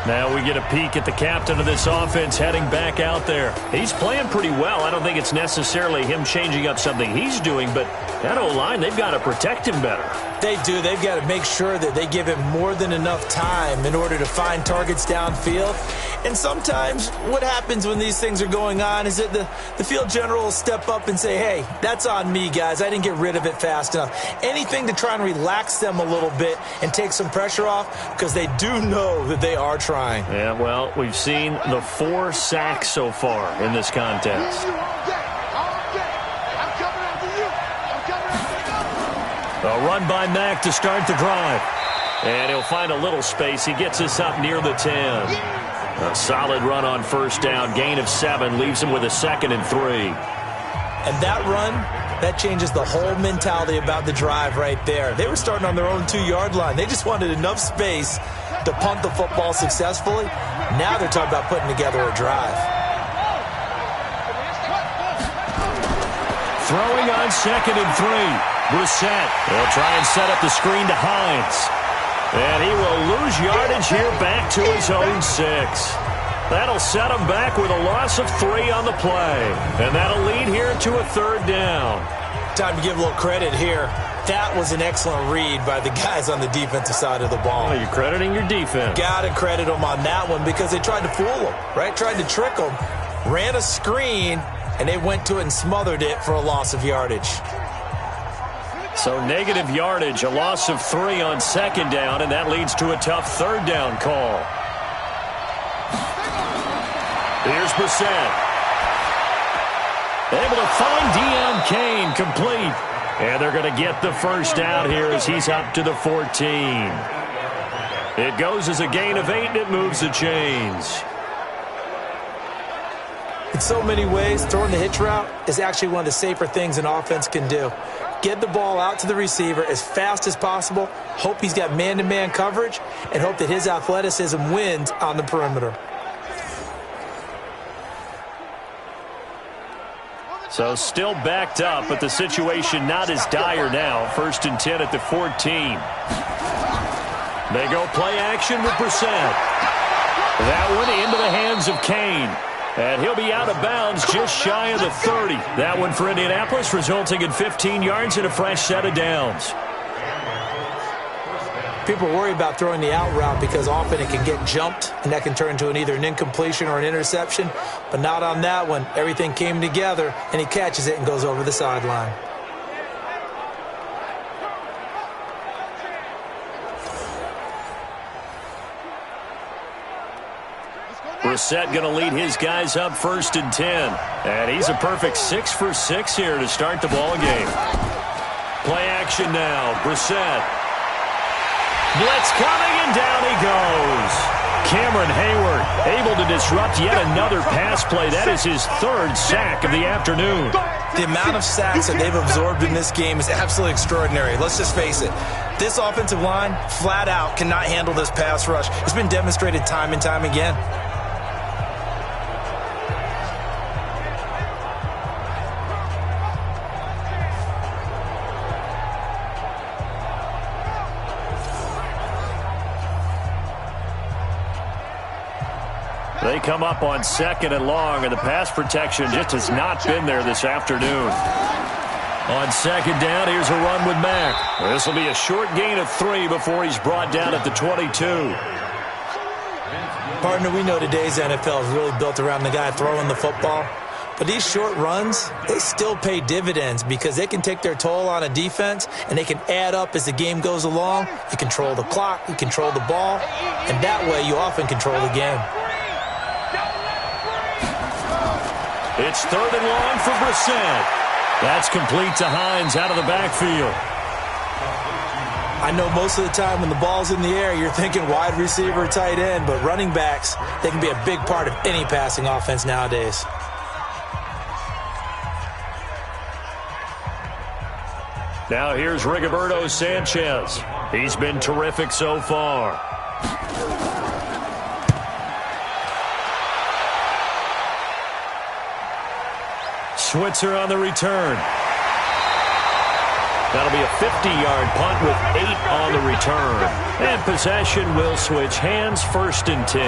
Speaker 2: Now we get a peek at the captain of this offense heading back out there. He's playing pretty well. I don't think it's necessarily him changing up something he's doing, but that O-line, they've got to protect him better.
Speaker 3: They do. They've got to make sure that they give him more than enough time in order to find targets downfield. And sometimes what happens when these things are going on is that the field general will step up and say, hey, that's on me, guys. I didn't get rid of it fast enough. Anything to try and relax them a little bit and take some pressure off, because they do know that they are trying.
Speaker 2: Yeah, well, we've seen the 4 sacks so far in this contest. A run by Mack to start the drive. And he'll find a little space. He gets us up near the 10. A solid run on first down. Gain of 7 leaves him with a 2nd and 3.
Speaker 3: And that run, that changes the whole mentality about the drive right there. They were starting on their own 2-yard line. They just wanted enough space to punt the football successfully. Now they're talking about putting together a drive.
Speaker 2: Throwing on 2nd and 3. Brissett will try and set up the screen to Hines. And he will lose yardage here back to his own 6. That'll set him back with a loss of 3 on the play. And that'll lead here to a 3rd down.
Speaker 3: Time to give a little credit here. That was an excellent read by the guys on the defensive side of the ball.
Speaker 2: Oh, you're crediting your defense.
Speaker 3: Got to credit them on that one because they tried to fool them, right? Tried to trick them. Ran a screen, and they went to it and smothered it for a loss of yardage.
Speaker 2: So negative yardage, a loss of 3 on 2nd down, and that leads to a tough 3rd down call. Here's Brissett. Able to find Deion Kane, complete. And they're going to get the first down here as he's up to the 14. It goes as a gain of 8, and it moves the chains.
Speaker 3: In so many ways, throwing the hitch route is actually one of the safer things an offense can do. Get the ball out to the receiver as fast as possible, hope he's got man-to-man coverage, and hope that his athleticism wins on the perimeter.
Speaker 2: So still backed up, but the situation not as dire now. 1st and 10 at the 14. They go play action with Brissett. That one into the hands of Kane. And he'll be out of bounds just shy of the 30. That one for Indianapolis, resulting in 15 yards and a fresh set of downs.
Speaker 3: People worry about throwing the out route because often it can get jumped, and that can turn into either an incompletion or an interception. But not on that one. Everything came together, and he catches it and goes over the sideline.
Speaker 2: Brissett going to lead his guys up 1st and 10. And he's a perfect 6 for 6 here to start the ball game. Play action now. Brissett. Blitz coming, and down he goes. Cameron Hayward able to disrupt yet another pass play. That is his 3rd sack of the afternoon.
Speaker 3: The amount of sacks that they've absorbed in this game is absolutely extraordinary. Let's just face it. This offensive line, flat out, cannot handle this pass rush. It's been demonstrated time and time again.
Speaker 2: They come up on 2nd and long, and the pass protection just has not been there this afternoon. On 2nd down, here's a run with Mack. This will be a short gain of 3 before he's brought down at the 22.
Speaker 3: Partner, we know today's NFL is really built around the guy throwing the football. But these short runs, they still pay dividends because they can take their toll on a defense, and they can add up as the game goes along. You control the clock, you control the ball, and that way you often control the game.
Speaker 2: It's 3rd and long for Brissett. That's complete to Hines out of the backfield.
Speaker 3: I know most of the time when the ball's in the air, you're thinking wide receiver, tight end, but running backs, they can be a big part of any passing offense nowadays.
Speaker 2: Now here's Rigoberto Sanchez. He's been terrific so far. Switzer on the return. That'll be a 50-yard punt with 8 on the return. And possession will switch hands, 1st and 10.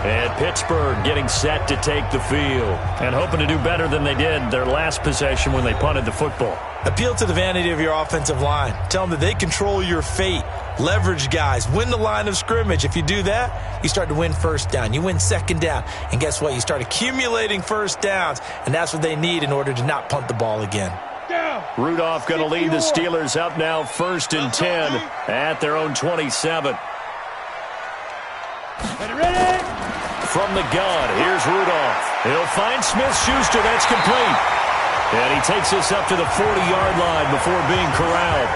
Speaker 2: And Pittsburgh getting set to take the field and hoping to do better than they did their last possession when they punted the football.
Speaker 3: Appeal to the vanity of your offensive line. Tell them that they control your fate. Leverage guys. Win the line of scrimmage. If you do that, you start to win 1st down. You win 2nd down. And guess what? You start accumulating 1st downs. And that's what they need in order to not punt the ball again.
Speaker 2: Rudolph going to lead the Steelers up now 1st and 10 at their own 27.
Speaker 4: Ready?
Speaker 2: From the gun, here's Rudolph. He'll find Smith-Schuster. That's complete. And he takes this up to the 40-yard line before being corralled.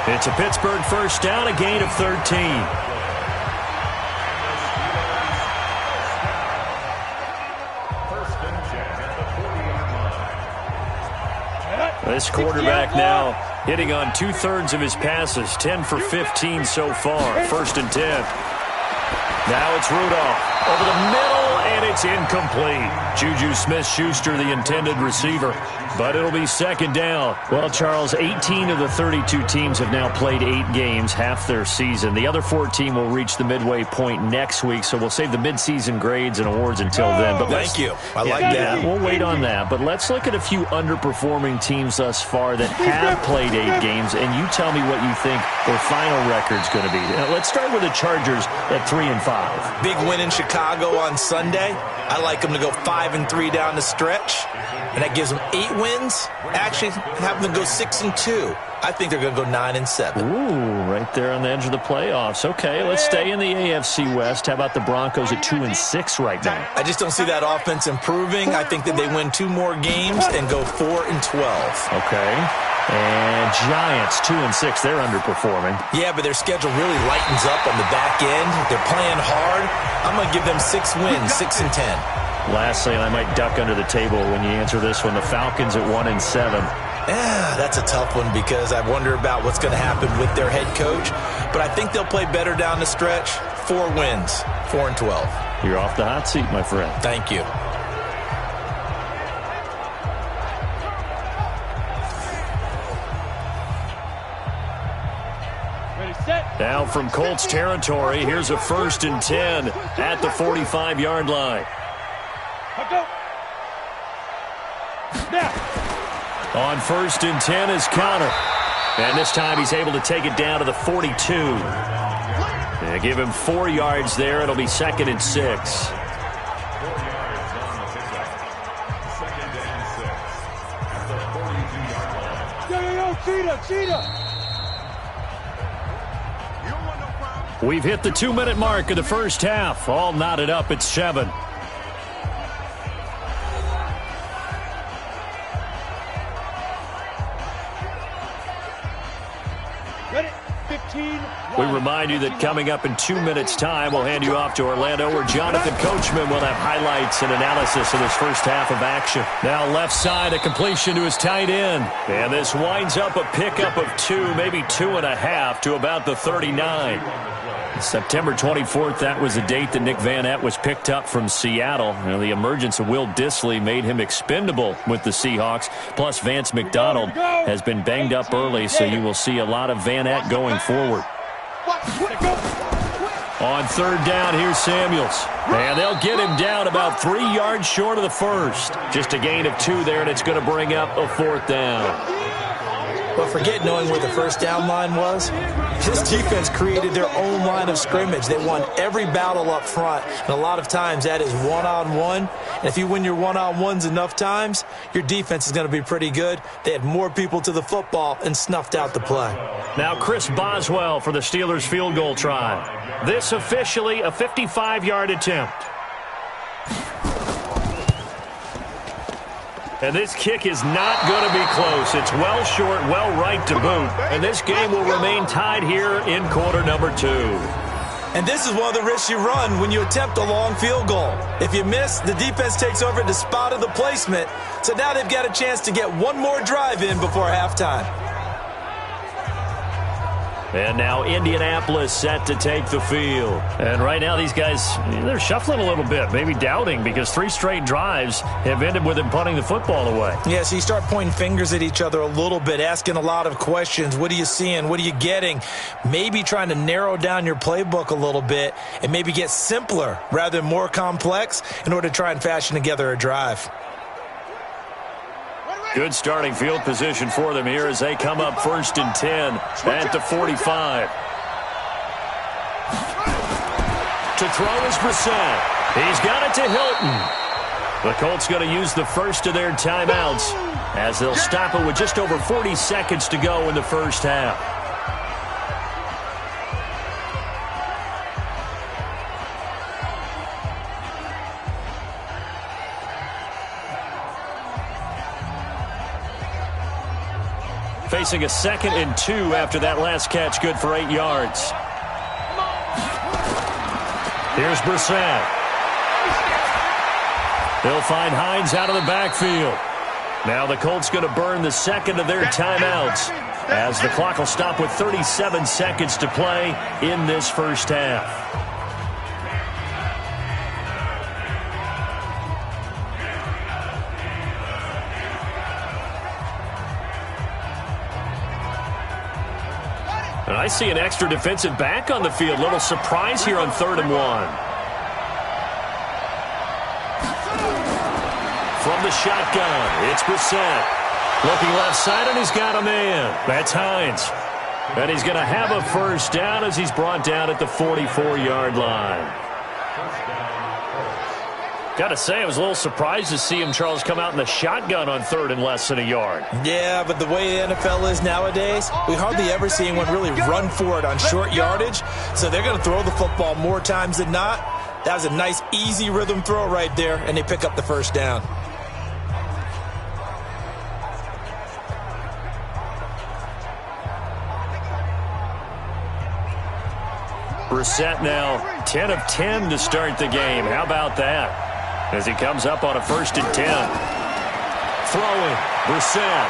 Speaker 2: It's a Pittsburgh 1st down, a gain of 13. This quarterback now hitting on 2/3 of his passes, 10 for 15 so far, 1st and 10. Now it's Rudolph over the middle, and it's incomplete. Juju Smith-Schuster, the intended receiver, but it'll be 2nd down. Well, Charles, 18 of the 32 teams have now played 8 games, half their season. The other 14 will reach the midway point next week, so we'll save the midseason grades and awards until then. But
Speaker 3: Thank you. I like that.
Speaker 2: Yeah, we'll wait on that. But let's look at a few underperforming teams thus far that have played 8 games, and you tell me what you think their final record's going to be. Let's start with the Chargers at 3-5.
Speaker 3: Big win in Chicago on Sunday. I like them to go 5-3 down the stretch, and that gives them 8 wins. Actually, have them go 6-2. I think they're going to go 9-7.
Speaker 2: Ooh, right there on the edge of the playoffs. Okay, let's stay in the AFC West. How about the Broncos at 2-6 right now?
Speaker 3: I just don't see that offense improving. I think that they win 2 more games and go 4-12.
Speaker 2: Okay. And Giants 2-6. They're underperforming.
Speaker 3: Yeah, but their schedule really lightens up on the back end. They're playing hard. I'm going to give them 6 wins, 6-10.
Speaker 2: Lastly, and I might duck under the table when you answer this one, the Falcons at 1-7.
Speaker 3: Yeah, that's a tough one because I wonder about what's going to happen with their head coach. But I think they'll play better down the stretch. 4 wins, 4-12.
Speaker 2: You're off the hot seat, my friend.
Speaker 3: Thank you.
Speaker 2: Now from Colts territory, here's a 1st and 10 at the 45-yard line. On 1st and 10 is Connor. And this time he's able to take it down to the 42. And give him 4 yards there. It'll be 2nd and 6.
Speaker 4: Cheetah!
Speaker 2: We've hit the 2-minute mark of the first half. All knotted up at 7.
Speaker 4: Ready? 15.
Speaker 2: We remind you that coming up in 2 minutes' time, we'll hand you off to Orlando, where Jonathan Coachman will have highlights and analysis of this first half of action. Now left side, a completion to his tight end. And this winds up a pickup of 2, maybe 2.5 to about the 39. September 24th, that was the date that Nick Van Etten was picked up from Seattle. You know, the emergence of Will Dissly made him expendable with the Seahawks. Plus, Vance McDonald has been banged up early, so you will see a lot of Van Etten going forward. On 3rd down, here's Samuels. And they'll get him down about 3 yards short of the first. Just a gain of 2 there, and it's going to bring up a 4th down.
Speaker 3: But forget knowing where the first down line was. This defense created their own line of scrimmage. They won every battle up front, and a lot of times that is one-on-one. And if you win your one-on-ones enough times, your defense is going to be pretty good. They had more people to the football and snuffed out the play.
Speaker 2: Now Chris Boswell for the Steelers field goal try. This officially a 55-yard attempt. And this kick is not going to be close. It's well short, well right to boot. And this game will remain tied here in quarter number 2.
Speaker 3: And this is one of the risks you run when you attempt a long field goal. If you miss, the defense takes over the spot of the placement. So now they've got a chance to get one more drive in before halftime.
Speaker 2: And now Indianapolis set to take the field. And right now these guys, they're shuffling a little bit, maybe doubting, because 3 straight drives have ended with them punting the football away.
Speaker 3: Yeah, so you start pointing fingers at each other a little bit, asking a lot of questions. What are you seeing? What are you getting? Maybe trying to narrow down your playbook a little bit and maybe get simpler rather than more complex in order to try and fashion together a drive.
Speaker 2: Good starting field position for them here as they come up 1st and 10 at the 45. To throw is Brissett. He's got it to Hilton. The Colts going to use the first of their timeouts as they'll stop it with just over 40 seconds to go in the first half. Facing a 2nd and 2 after that last catch, good for 8 yards. Here's Brissett. They'll find Hines out of the backfield. Now the Colts going to burn the 2nd of their timeouts as the clock will stop with 37 seconds to play in this first half. And I see an extra defensive back on the field. Little surprise here on 3rd and 1. From the shotgun, it's Brissett. Looking left side, and he's got a man. That's Hines. And he's going to have a first down as he's brought down at the 44-yard line. Got to say, I was a little surprised to see him, Charles, come out in the shotgun on 3rd and less than a yard.
Speaker 3: Yeah, but the way the NFL is nowadays, we hardly ever see anyone really run for it on short yardage. So they're going to throw the football more times than not. That was a nice, easy rhythm throw right there, and they pick up the first down.
Speaker 2: Brissett now 10 of 10 to start the game. How about that? As he comes up on a 1st and 10. Throwing, Brissett.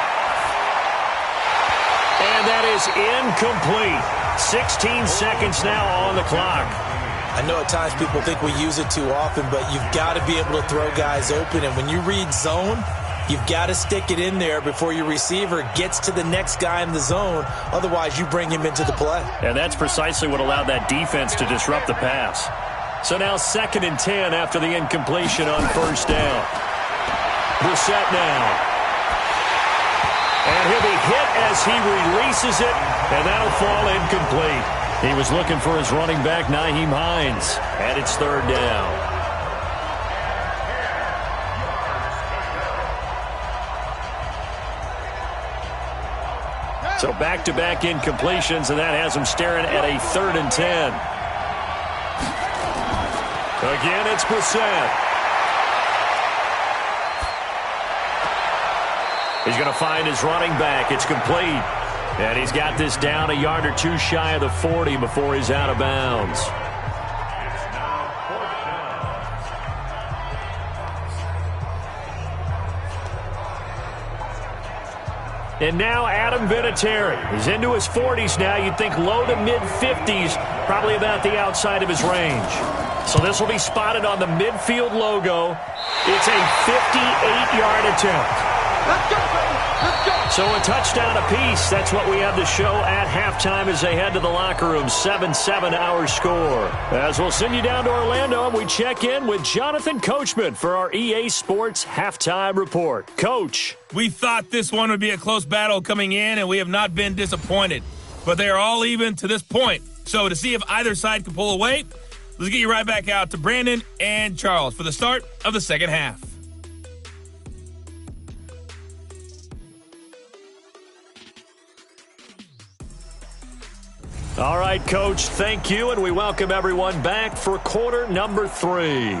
Speaker 2: And that is incomplete. 16 seconds now on the clock.
Speaker 3: I know at times people think we use it too often, but you've got to be able to throw guys open. And when you read zone, you've got to stick it in there before your receiver gets to the next guy in the zone. Otherwise, you bring him into the play.
Speaker 2: And that's precisely what allowed that defense to disrupt the pass. So now 2nd and 10 after the incompletion on 1st down. Brissett now. And he'll be hit as he releases it, and that'll fall incomplete. He was looking for his running back, Nyheim Hines, and it's 3rd down. So back-to-back incompletions, and that has him staring at a 3rd and 10. Again, it's Brissett. He's going to find his running back. It's complete. And he's got this down a yard or 2 shy of the 40 before he's out of bounds. And now Adam Vinatieri. He's into his 40s now. You'd think low to mid-50s, probably about the outside of his range. So this will be spotted on the midfield logo. It's a 58-yard attempt.
Speaker 5: Let's go, baby. Let's go.
Speaker 2: So a touchdown apiece. That's what we have to show at halftime as they head to the locker room. 7-7 our score. As we'll send you down to Orlando, and we check in with Jonathan Coachman for our EA Sports Halftime Report. Coach.
Speaker 1: We thought this one would be a close battle coming in, and we have not been disappointed. But they are all even to this point. So to see if either side can pull away, let's get you right back out to Brandon and Charles for the start of the second half.
Speaker 2: All right, Coach, thank you, and we welcome everyone back for quarter number 3.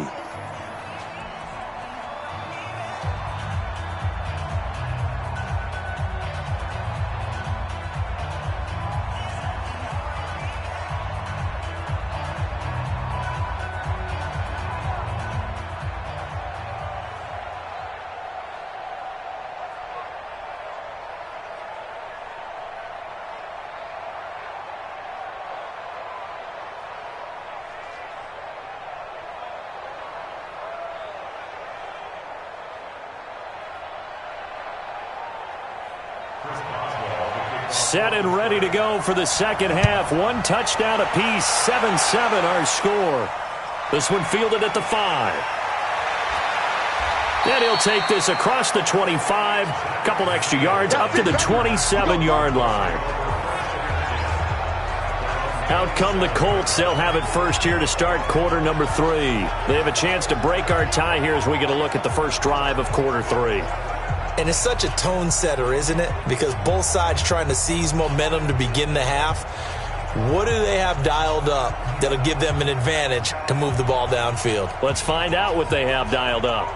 Speaker 2: set and ready to go for the second half. One touchdown apiece, 7-7 our score. This one fielded at the 5. And he'll take this across the 25, couple extra yards up to the 27-yard line. Out come the Colts. They'll have it first here to start quarter number 3. They have a chance to break our tie here as we get a look at the first drive of quarter 3.
Speaker 3: And it's such a tone setter, isn't it? Because both sides trying to seize momentum to begin the half. What do they have dialed up that'll give them an advantage to move the ball downfield?
Speaker 2: Let's find out what they have dialed up.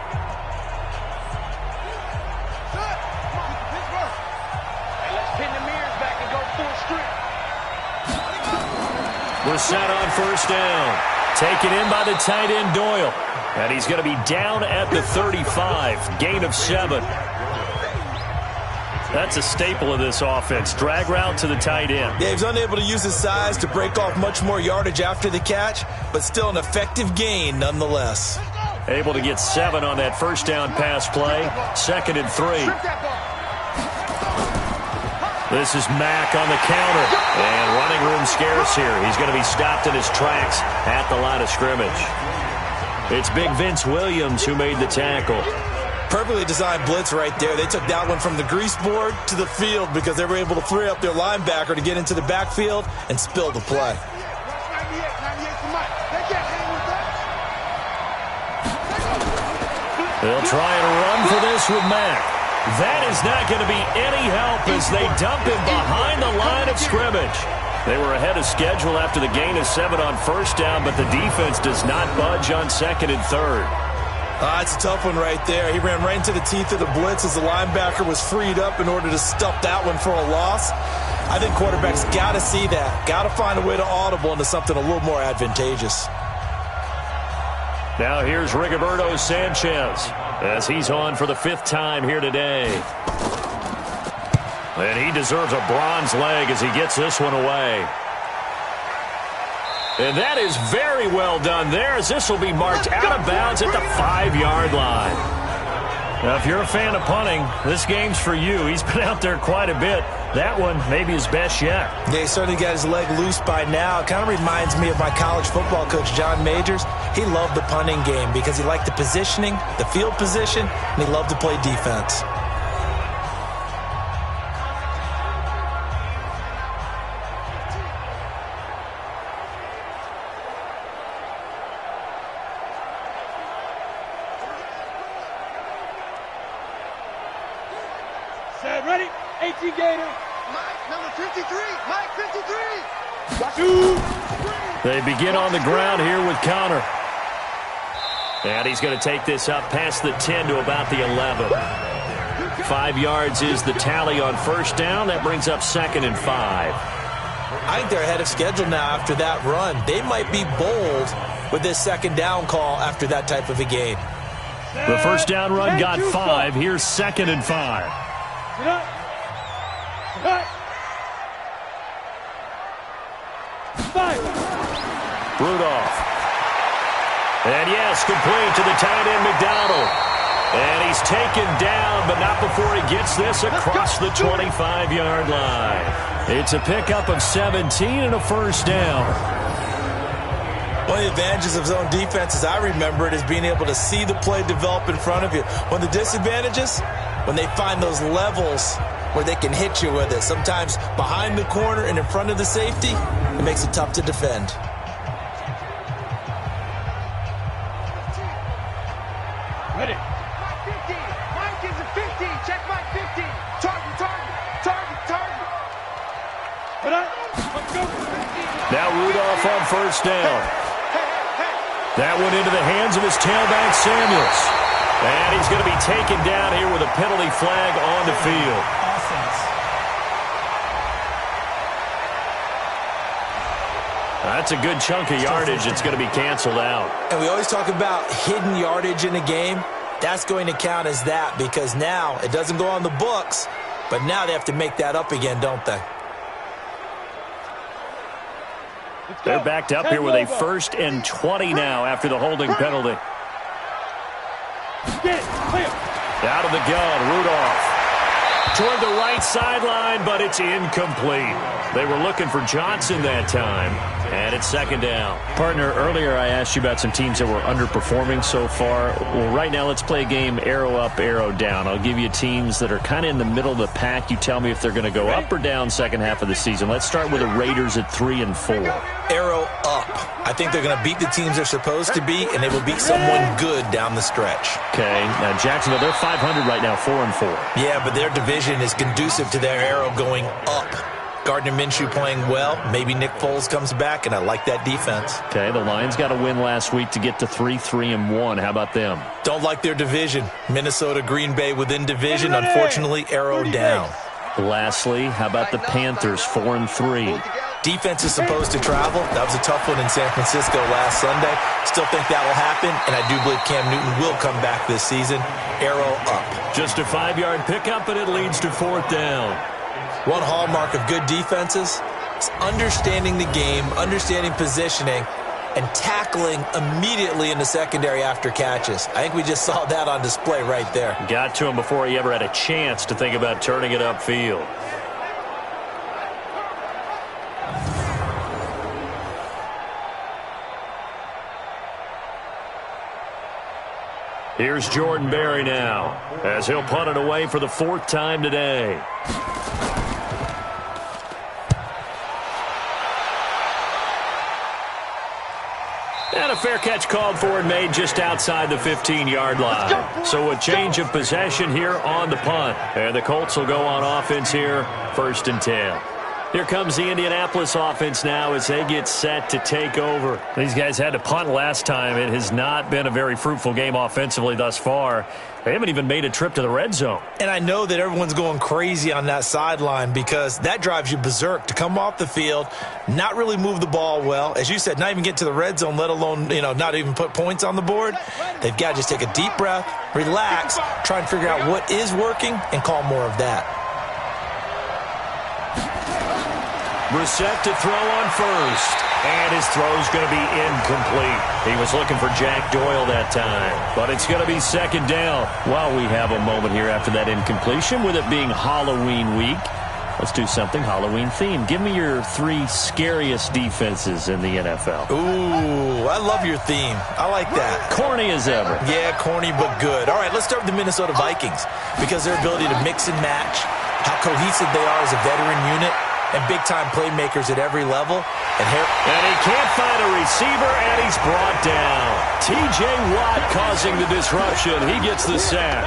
Speaker 2: We're set on first down. Taken in by the tight end, Doyle. And he's going to be down at the 35. Gain of 7. That's a staple of this offense. Drag route to the tight end.
Speaker 3: Yeah, he's unable to use his size to break off much more yardage after the catch, but still an effective gain nonetheless.
Speaker 2: Able to get 7 on that first down pass play. 2nd and 3. This is Mack on the counter. And running room scarce here. He's going to be stopped in his tracks at the line of scrimmage. It's big Vince Williams who made the tackle.
Speaker 3: Perfectly designed blitz right there. They took that one from the grease board to the field because they were able to free up their linebacker to get into the backfield and spill the play.
Speaker 2: They'll try and run for this with Mack. That is not going to be any help as they dump him behind the line of scrimmage. They were ahead of schedule after the gain of 7 on first down, but the defense does not budge on 2nd and 3rd.
Speaker 3: It's a tough one right there. He ran right into the teeth of the blitz as the linebacker was freed up in order to stuff that one for a loss. I think quarterbacks got to see that. Got to find a way to audible into something a little more advantageous.
Speaker 2: Now here's Rigoberto Sanchez as he's on for the 5th time here today. And he deserves a bronze leg as he gets this one away. And that is very well done there as this will be marked out of bounds at the 5-yard line. Now, if you're a fan of punting, this game's for you. He's been out there quite a bit. That one maybe his best yet.
Speaker 3: Yeah, he certainly got his leg loose by now. It kind of reminds me of my college football coach, John Majors. He loved the punting game because he liked the positioning, the field position, and he loved to play defense.
Speaker 4: Set, ready? 18 Gator.
Speaker 5: Mike, number 53. Mike, 53.
Speaker 4: 2, 3.
Speaker 2: They begin on the ground here with Connor. And he's going to take this up past the 10 to about the 11. 5 yards is the tally on first down. That brings up 2nd and 5.
Speaker 3: I think they're ahead of schedule now after that run. They might be bold with this 2nd down call after that type of a game.
Speaker 2: The first down run got 5. Here's 2nd and 5. Rudolph. And yes, complete to the tight end, McDonald. And he's taken down, but not before he gets this across the 25-yard line. It's a pickup of 17 and a first down.
Speaker 3: One of the advantages of zone defense, as I remember it, is being able to see the play develop in front of you. One of the disadvantages, when they find those levels where they can hit you with it, sometimes behind the corner and in front of the safety, it makes it tough to defend.
Speaker 4: Ready.
Speaker 5: Mike 50. Mike is a 50. Check Mike 50. Target, target, target, target.
Speaker 4: Put up. Let's go.
Speaker 2: Now Rudolph on first down. That went into the hands of his tailback, Samuels. And he's going to be taken down here with a penalty flag on the field. That's a good chunk of yardage. It's going to be canceled out.
Speaker 3: And we always talk about hidden yardage in a game. That's going to count as that because now it doesn't go on the books, but now they have to make that up again, don't they?
Speaker 2: They're backed up here with a 1st and 20 now after the holding penalty.
Speaker 4: Get it. Clear.
Speaker 2: Out of the gun, Rudolph. Toward the right sideline, but it's incomplete. They were looking for Johnson that time, and it's second down.
Speaker 7: Partner, earlier I asked you about some teams that were underperforming so far. Well, right now let's play a game arrow up, arrow down. I'll give you teams that are kind of in the middle of the pack. You tell me if they're going to go up or down second half of the season. Let's start with the Raiders at 3-4.
Speaker 3: Arrow up. I think they're going to beat the teams they're supposed to beat, and they will beat someone good down the stretch.
Speaker 7: Okay, now Jacksonville, they're 500 right now, 4-4.
Speaker 3: Yeah, but their division is conducive to their arrow going up. Gardner Minshew playing well. Maybe Nick Foles comes back, and I like that defense.
Speaker 7: Okay, the Lions got a win last week to get to 3-1. How about them?
Speaker 3: Don't like their division. Minnesota, Green Bay within division. Unfortunately, arrow down.
Speaker 7: Lastly, how about the Panthers, 4-3?
Speaker 3: Defense is supposed to travel. That was a tough one in San Francisco last Sunday. Still think that will happen, and I do believe Cam Newton will come back this season. Arrow up.
Speaker 2: Just a 5-yard pickup, and it leads to fourth down.
Speaker 3: One hallmark of good defenses is understanding the game, understanding positioning, and tackling immediately in the secondary after catches. I think we just saw that on display right there.
Speaker 2: Got to him before he ever had a chance to think about turning it upfield. Here's Jordan Berry now, as he'll punt it away for the fourth time today. And a fair catch called for and made just outside the 15-yard line. So a change of possession here on the punt. And the Colts will go on offense here, 1st and 10. Here comes the Indianapolis offense now as they get set to take over. These guys had to punt last time. It has not been a very fruitful game offensively thus far. They haven't even made a trip to the red zone.
Speaker 3: And I know that everyone's going crazy on that sideline because that drives you berserk to come off the field, not really move the ball well. As you said, not even get to the red zone, let alone, not even put points on the board. They've got to just take a deep breath, relax, try and figure out what is working, and call more of that.
Speaker 2: Brissett to throw on first. And his throw's going to be incomplete. He was looking for Jack Doyle that time. But it's going to be second down. While we have a moment here after that incompletion, with it being Halloween week, let's do something Halloween themed. Give me your 3 scariest defenses in the NFL.
Speaker 3: Ooh, I love your theme. I like that.
Speaker 2: Corny as ever.
Speaker 3: Yeah, corny but good. All right, let's start with the Minnesota Vikings because their ability to mix and match, how cohesive they are as a veteran unit, and big-time playmakers at every level. And
Speaker 2: he can't find a receiver, and he's brought down. T.J. Watt causing the disruption. He gets the sack.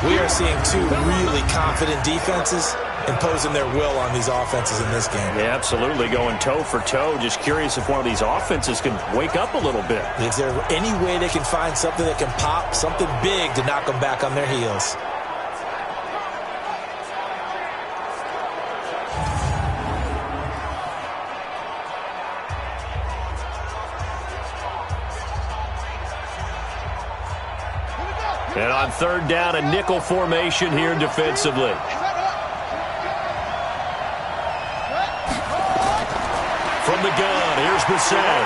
Speaker 3: We are seeing 2 really confident defenses imposing their will on these offenses in this game.
Speaker 2: Yeah, absolutely, going toe for toe. Just curious if one of these offenses can wake up a little bit.
Speaker 3: Is there any way they can find something that can pop, something big to knock them back on their heels?
Speaker 2: And on third down, a nickel formation here defensively. From the gun, here's Brissett.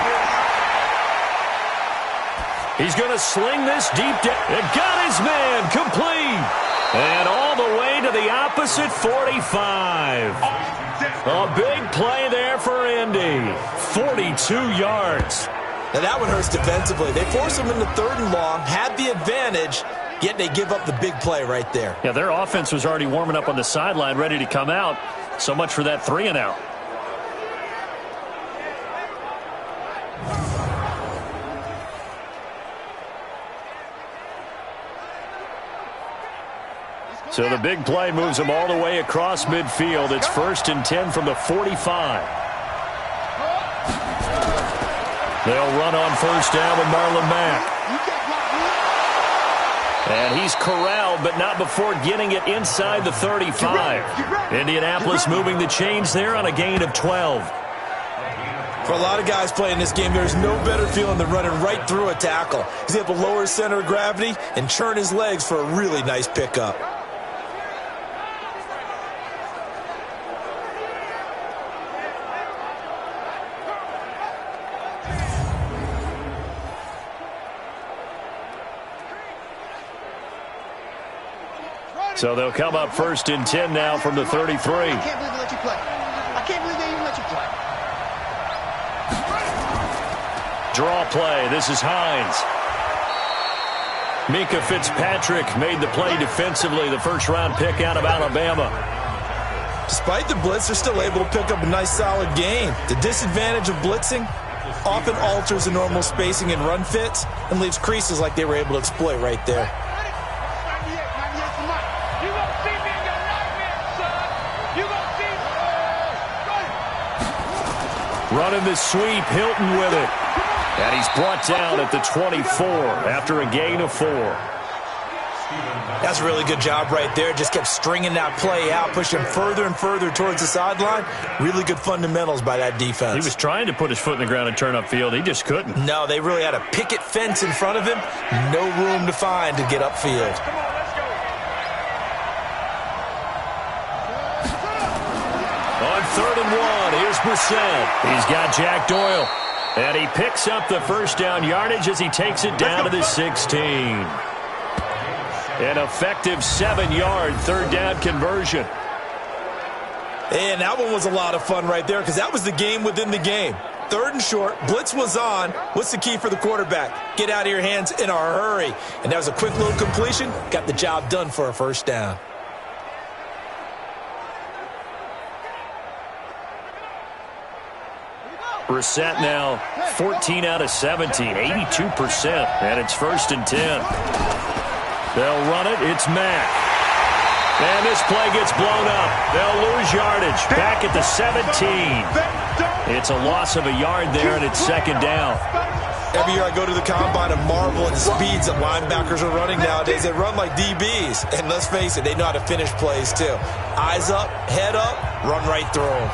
Speaker 2: He's going to sling this deep down. And got his man complete. And all the way to the opposite 45. A big play there for Indy. 42 yards.
Speaker 3: Now that one hurts defensively. They force them into 3rd and long, had the advantage, yet they give up the big play right there.
Speaker 2: Yeah, their offense was already warming up on the sideline, ready to come out. So much for that 3-and-out. So the big play moves them all the way across midfield. It's 1st and 10 from the 45. They'll run on first down with Marlon Mack. And he's corralled, but not before getting it inside the 35. Indianapolis moving the chains there on a gain of 12.
Speaker 3: For a lot of guys playing this game, there's no better feeling than running right through a tackle. He's able to lower his center of gravity and churn his legs for a really nice pickup.
Speaker 7: So they'll come up 1st and 10 now from the 33.
Speaker 5: I can't believe they let you play. I can't believe they even let you play.
Speaker 7: Draw play. This is Hines. Mika Fitzpatrick made the play defensively, the first-round pick out of Alabama.
Speaker 3: Despite the blitz, they're still able to pick up a nice, solid gain. The disadvantage of blitzing often alters the normal spacing and run fits and leaves creases like they were able to exploit right there.
Speaker 7: Running the sweep, Hilton with it. And he's brought down at the 24 after a gain of 4.
Speaker 3: That's a really good job right there. Just kept stringing that play out, pushing further and further towards the sideline. Really good fundamentals by that defense.
Speaker 7: He was trying to put his foot in the ground and turn upfield. He just couldn't.
Speaker 3: No, they really had a picket fence in front of him. No room to find to get upfield.
Speaker 7: On 3rd and 1, here's Brissett. He's got Jack Doyle. And he picks up the first down yardage as he takes it down to the 16. An effective 7-yard 3rd down conversion.
Speaker 3: And that one was a lot of fun right there because that was the game within the game. 3rd and short, blitz was on. What's the key for the quarterback? Get out of your hands in a hurry. And that was a quick little completion. Got the job done for a first down.
Speaker 7: Brissett now 14 out of 17, 82%, and it's 1st and 10. They'll run it. It's Mack. And this play gets blown up. They'll lose yardage. Back at the 17. It's a loss of a yard there, and it's 2nd down.
Speaker 3: Every year I go to the combine and marvel at the speeds that linebackers are running nowadays. They run like DBs. And let's face it, they know how to finish plays too. Eyes up, head up, run right through them.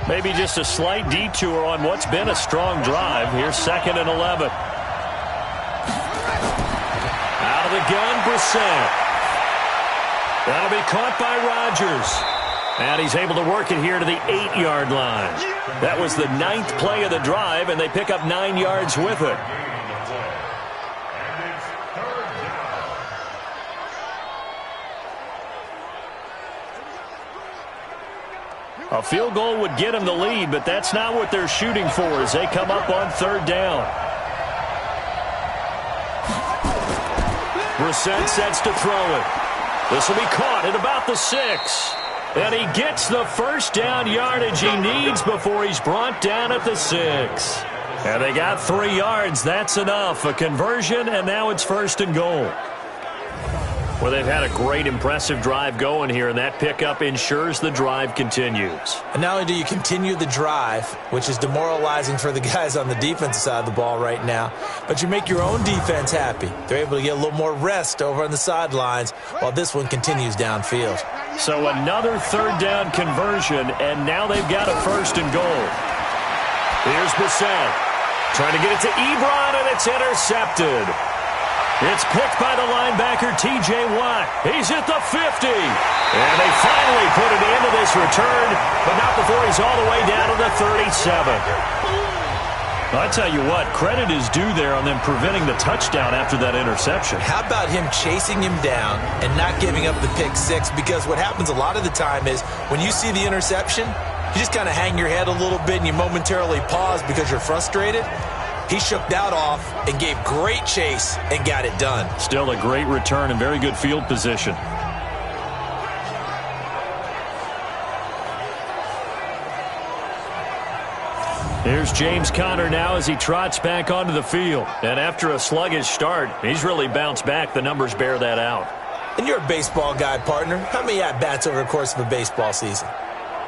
Speaker 7: Maybe just a slight detour on what's been a strong drive. Here's 2nd and 11. Out of the gun, Brissett. That'll be caught by Rodgers. And he's able to work it here to the 8-yard line. That was the 9th play of the drive, and they pick up 9 yards with it. A field goal would get them the lead, but that's not what they're shooting for as they come up on 3rd down. Brissett sets to throw it. This will be caught at about the 6. And he gets the first down yardage he needs before he's brought down at the 6. And they got 3 yards. That's enough. A conversion, and now it's 1st and goal. Well, they've had a great, impressive drive going here, and that pickup ensures the drive continues.
Speaker 3: And not only do you continue the drive, which is demoralizing for the guys on the defensive side of the ball right now, but you make your own defense happy. They're able to get a little more rest over on the sidelines while this one continues downfield.
Speaker 7: So another 3rd down conversion, and now they've got a 1st and goal. Here's Brissett trying to get it to Ebron, and it's intercepted. It's picked by the linebacker, T.J. Watt. He's at the 50. And they finally put it into this return, but not before he's all the way down to the 37. I tell you what, credit is due there on them preventing the touchdown after that interception.
Speaker 3: How about him chasing him down and not giving up the pick 6? Because what happens a lot of the time is when you see the interception, you just kind of hang your head a little bit and you momentarily pause because you're frustrated. He shook that off and gave great chase and got it done.
Speaker 7: Still a great return and very good field position. Here's James Conner now as he trots back onto the field. And after a sluggish start, he's really bounced back. The numbers bear that out.
Speaker 3: And you're a baseball guy, partner. How many at-bats over the course of a baseball season?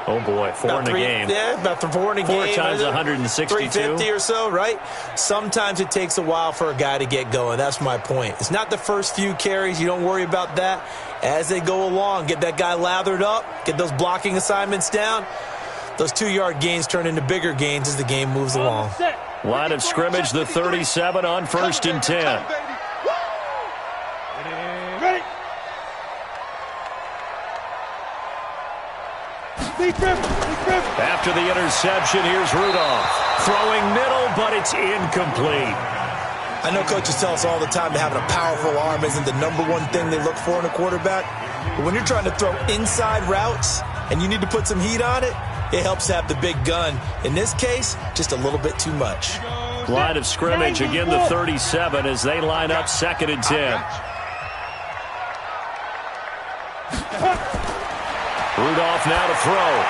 Speaker 7: Oh, boy, 4 in a game.
Speaker 3: Yeah, about 4 in a game.
Speaker 7: 4 times 162.
Speaker 3: 350 or so, right? Sometimes it takes a while for a guy to get going. That's my point. It's not the first few carries. You don't worry about that. As they go along, get that guy lathered up, get those blocking assignments down. Those 2-yard gains turn into bigger gains as the game moves along.
Speaker 7: Line of scrimmage, the 37 on 1st and 10.
Speaker 2: After the interception, here's Rudolph. Throwing middle, but it's incomplete.
Speaker 3: I know coaches tell us all the time that having a powerful arm isn't the #1 thing they look for in a quarterback. But when you're trying to throw inside routes and you need to put some heat on it, it helps to have the big gun. In this case, just a little bit too much.
Speaker 2: Line of scrimmage, again the 37 as they line up 2nd and 10. Rudolph now to throw.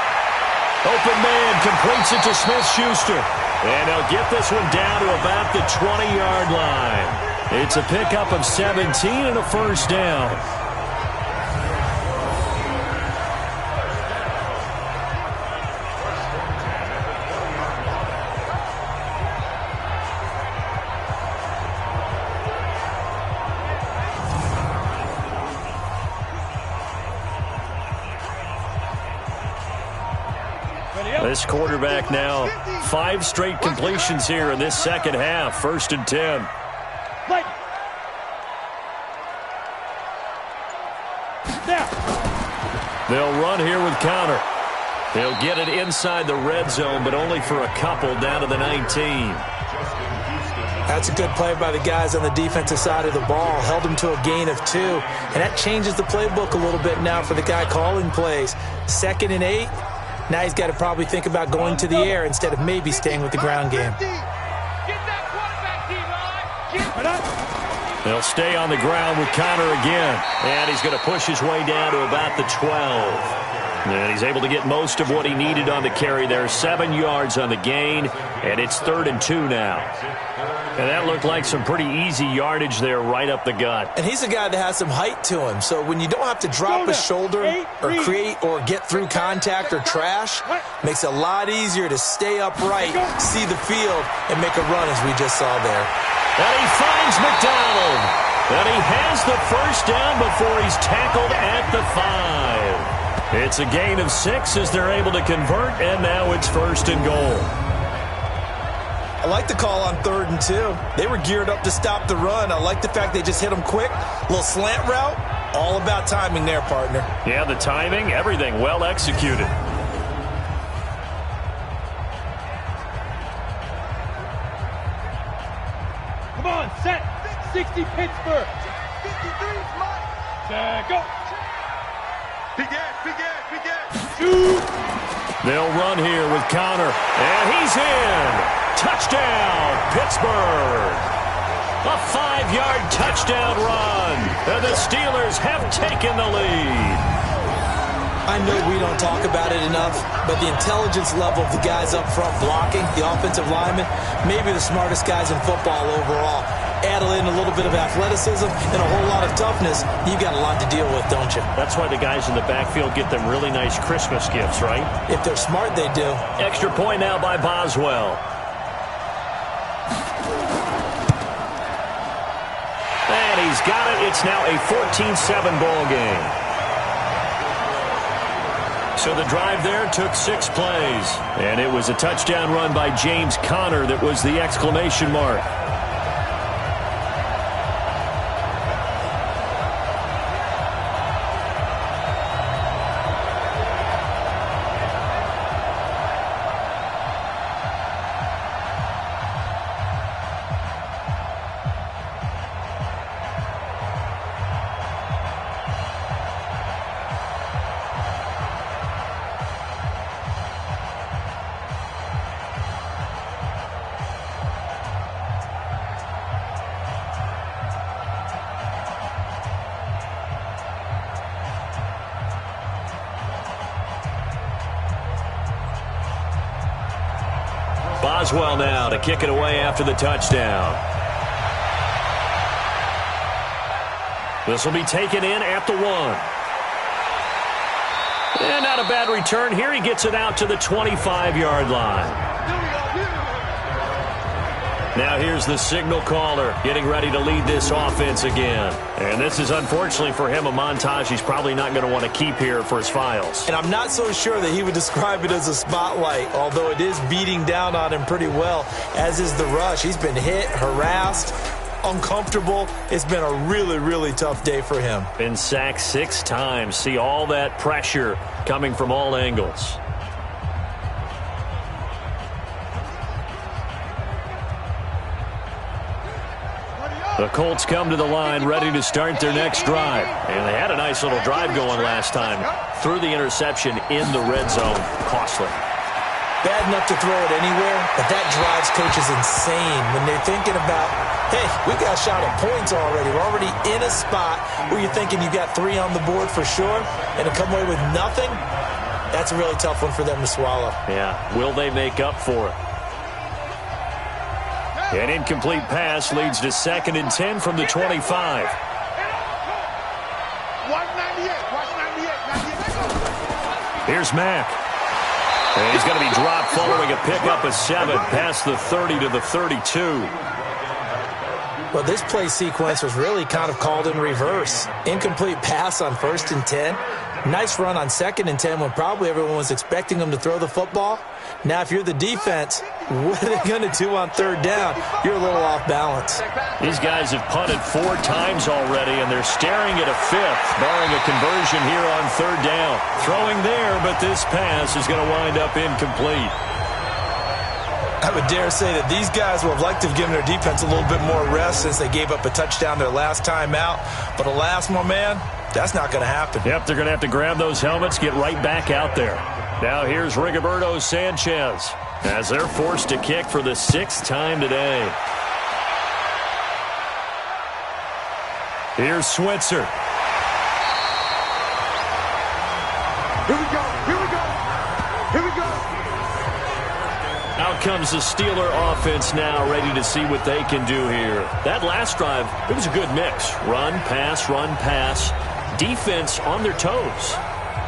Speaker 2: Open man completes it to Smith-Schuster. And they'll get this one down to about the 20-yard line. It's a pickup of 17 and a first down. This quarterback now 5 straight completions here in this second half. 1st and 10. They'll run here with Connor. They'll get it inside the red zone, but only for a couple down to the 19.
Speaker 3: That's a good play by the guys on the defensive side of the ball. Held them to a gain of 2. And that changes the playbook a little bit now for the guy calling plays. 2nd and 8. Now he's got to probably think about going to the air instead of maybe staying with the ground game.
Speaker 2: They'll stay on the ground with Connor again. And he's going to push his way down to about the 12. And he's able to get most of what he needed on the carry there. 7 yards on the gain. And it's 3rd and 2 now. And that looked like some pretty easy yardage there right up the gut.
Speaker 3: And he's a guy that has some height to him. So when you don't have to drop a shoulder or create or get through contact or trash, makes it a lot easier to stay upright, see the field, and make a run as we just saw there.
Speaker 2: And he finds McDonald. And he has the first down before he's tackled at the 5. It's a gain of 6 as they're able to convert, and now it's 1st and goal.
Speaker 3: I like the call on 3rd and 2. They were geared up to stop the run. I like the fact they just hit them quick. A little slant route. All about timing there, partner.
Speaker 2: Yeah, the timing, everything well executed.
Speaker 4: Come on, set. 60 Pittsburgh.
Speaker 5: 53 is mine.
Speaker 4: Set, go.
Speaker 5: Begin.
Speaker 4: Shoot.
Speaker 2: They'll run here with Connor. And he's in. Touchdown, Pittsburgh. A 5-yard touchdown run. And the Steelers have taken the lead.
Speaker 3: I know we don't talk about it enough, but the intelligence level of the guys up front blocking, the offensive linemen, maybe the smartest guys in football overall. Add in a little bit of athleticism and a whole lot of toughness, you got a lot to deal with, don't you?
Speaker 2: That's why the guys in the backfield get them really nice Christmas gifts, right?
Speaker 3: If they're smart, they do.
Speaker 2: Extra point now by Boswell. And he's got it. It's now a 14-7 ball game. So the drive there took 6 plays. And it was a touchdown run by James Conner that was the exclamation mark. Boswell now to kick it away after the touchdown. This will be taken in at the 1. And not a bad return here. He gets it out to the 25-yard line. Now here's the signal caller getting ready to lead this offense again. And this is, unfortunately for him, a montage he's probably not going to want to keep here for his files.
Speaker 3: And I'm not so sure that he would describe it as a spotlight, although it is beating down on him pretty well, as is the rush. He's been hit, harassed, uncomfortable. It's been a really, really tough day for him.
Speaker 7: Been sacked 6 times. See all that pressure coming from all angles. The Colts come to the line ready to start their next drive. And they had a nice little drive going last time. Threw the interception in the red zone. Costly.
Speaker 3: Bad enough to throw it anywhere, but that drives coaches insane when they're thinking about, hey, we got a shot at points already. We're already in a spot where you're thinking you got 3 on the board for sure, and to come away with nothing, that's a really tough one for them to swallow.
Speaker 7: Yeah, will they make up for it? An incomplete pass leads to 2nd and 10 from the 25. Here's Mack. And he's going to be dropped following a pickup of 7 past the 30 to the 32.
Speaker 3: Well, this play sequence was really kind of called in reverse. Incomplete pass on 1st and 10. Nice run on 2nd and 10 when probably everyone was expecting him to throw the football. Now, if you're the defense, what are they going to do on 3rd down? You're a little off balance.
Speaker 7: These guys have punted 4 times already, and they're staring at a 5th, barring a conversion here on 3rd down. Throwing there, but this pass is going to wind up incomplete.
Speaker 3: I would dare say that these guys would have liked to have given their defense a little bit more rest since they gave up a touchdown their last time out. But alas, my man, that's not going to happen.
Speaker 7: Yep, they're going to have to grab those helmets, get right back out there. Now here's Rigoberto Sanchez as they're forced to kick for the 6th time today. Here's Switzer.
Speaker 5: Here we go. Here we go. Here we go.
Speaker 7: Out comes the Steeler offense now, ready to see what they can do here. That last drive, it was a good mix. Run, pass, defense on their toes.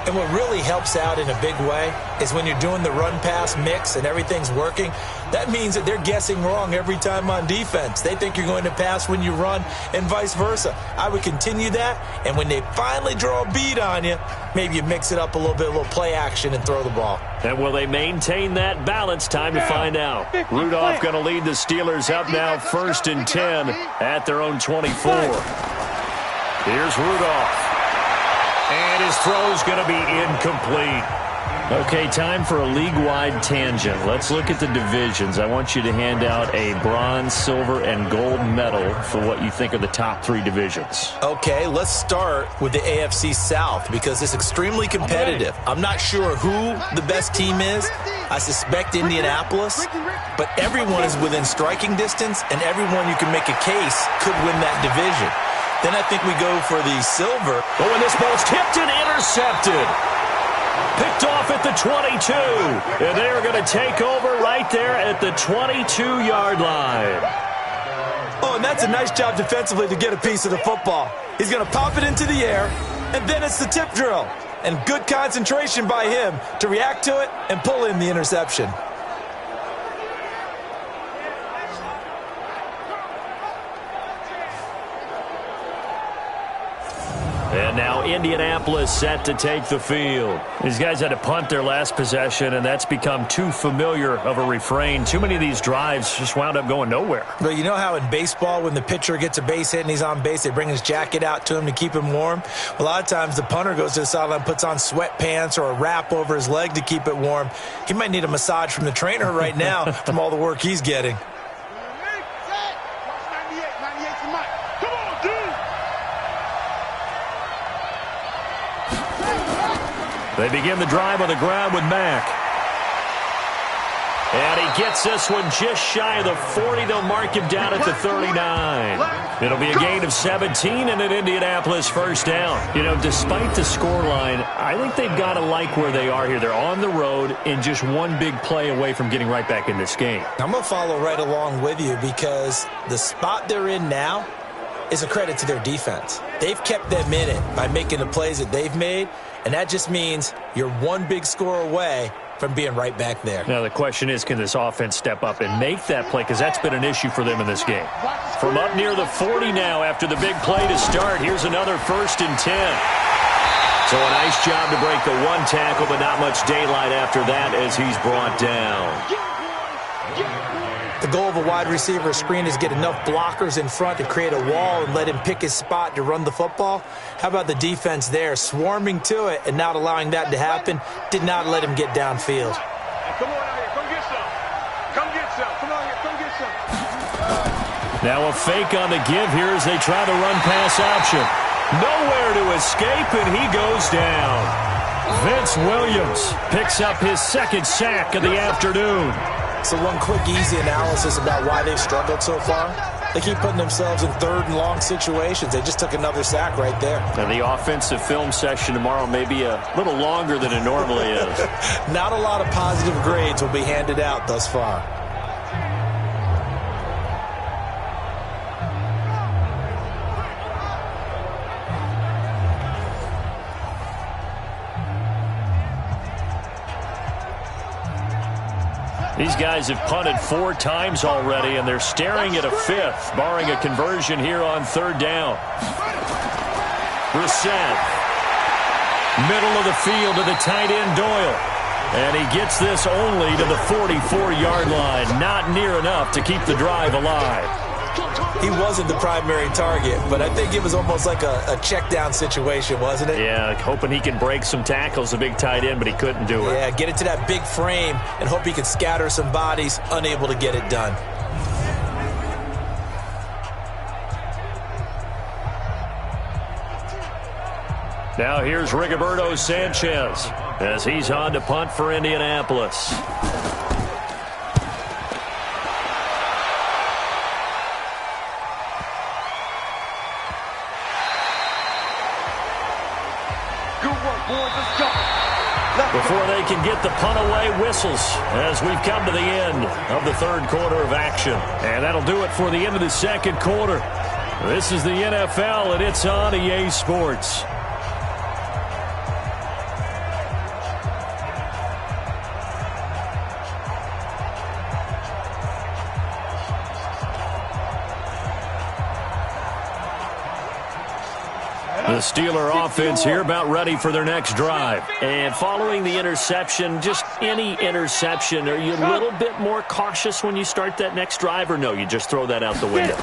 Speaker 3: And what really helps out in a big way is when you're doing the run-pass mix and everything's working, that means that they're guessing wrong every time on defense. They think you're going to pass when you run and vice versa. I would continue that, and when they finally draw a bead on you, maybe you mix it up a little bit, a little play action, and throw the ball.
Speaker 7: And will they maintain that balance? Time to find out. Rudolph going to lead the Steelers up now 1st and 10 at their own 24. Here's Rudolph. And his throw's going to be incomplete. Okay, time for a league-wide tangent. Let's look at the divisions. I want you to hand out a bronze, silver, and gold medal for what you think are the top 3 divisions.
Speaker 3: Okay, let's start with the AFC South because it's extremely competitive. I'm not sure who the best team is. I suspect Indianapolis, but everyone is within striking distance, and everyone you can make a case could win that division. Then I think we go for the silver.
Speaker 7: Oh, and this ball's tipped and intercepted. Picked off at the 22. And they are going to take over right there at the 22-yard line.
Speaker 3: Oh, and that's a nice job defensively to get a piece of the football. He's going to pop it into the air, and then it's the tip drill. And good concentration by him to react to it and pull in the interception.
Speaker 7: And now Indianapolis set to take the field. These guys had to punt their last possession, and that's become too familiar of a refrain. Too many of these drives just wound up going nowhere.
Speaker 3: But you know how in baseball, when the pitcher gets a base hit and he's on base, they bring his jacket out to him to keep him warm? A lot of times the punter goes to the sideline, puts on sweatpants or a wrap over his leg to keep it warm. He might need a massage from the trainer right now from all the work he's getting.
Speaker 7: They begin the drive on the ground with Mack. And he gets this one just shy of the 40. They'll mark him down at the 39. It'll be a gain of 17 and an Indianapolis 1st down. You know, despite the scoreline, I think they've got to like where they are here. They're on the road and just one big play away from getting right back in this game.
Speaker 3: I'm going to follow right along with you because the spot they're in now is a credit to their defense. They've kept them in it by making the plays that they've made, and that just means you're one big score away from being right back there.
Speaker 7: Now the question is, can this offense step up and make that play? Because that's been an issue for them in this game. From up near the 40 now after the big play to start, here's another 1st and 10. So a nice job to break the 1 tackle, but not much daylight after that as he's brought down.
Speaker 3: The goal of a wide receiver screen is get enough blockers in front to create a wall and let him pick his spot to run the football. How about the defense there, swarming to it and not allowing that to happen? Did not let him get downfield.
Speaker 5: Come on out here. Come get some. Come get some. Come on here. Come get some.
Speaker 2: Now a fake on the give here as they try the run-pass option. Nowhere to escape, and he goes down. Vince Williams picks up his second sack of the afternoon.
Speaker 3: So one quick, easy analysis about why they've struggled so far. They keep putting themselves in third and long situations. They just took another sack right there.
Speaker 7: And the offensive film session tomorrow may be a little longer than it normally is.
Speaker 3: Not a lot of positive grades will be handed out thus far.
Speaker 2: These guys have punted 4 times already, and they're staring at a 5th, barring a conversion here on third down. Brissett. Middle of the field to the tight end, Doyle. And he gets this only to the 44-yard line. Not near enough to keep the drive alive.
Speaker 3: He wasn't the primary target, but I think it was almost like a check-down situation, wasn't it?
Speaker 7: Yeah, hoping he can break some tackles, a big tight end, but he couldn't do it.
Speaker 3: Yeah, get it to that big frame and hope he can scatter some bodies, unable to get it done.
Speaker 2: Now here's Rigoberto Sanchez as he's on to punt for Indianapolis. Before they can get the punt away, whistles as we've come to the end of the third quarter of action. And that'll do it for the end of the second quarter. This is the NFL, and it's on EA Sports. The Steeler offense here about ready for their next drive.
Speaker 7: And following the interception, just any interception, are you a little bit more cautious when you start that next drive, or no, you just throw that out the window?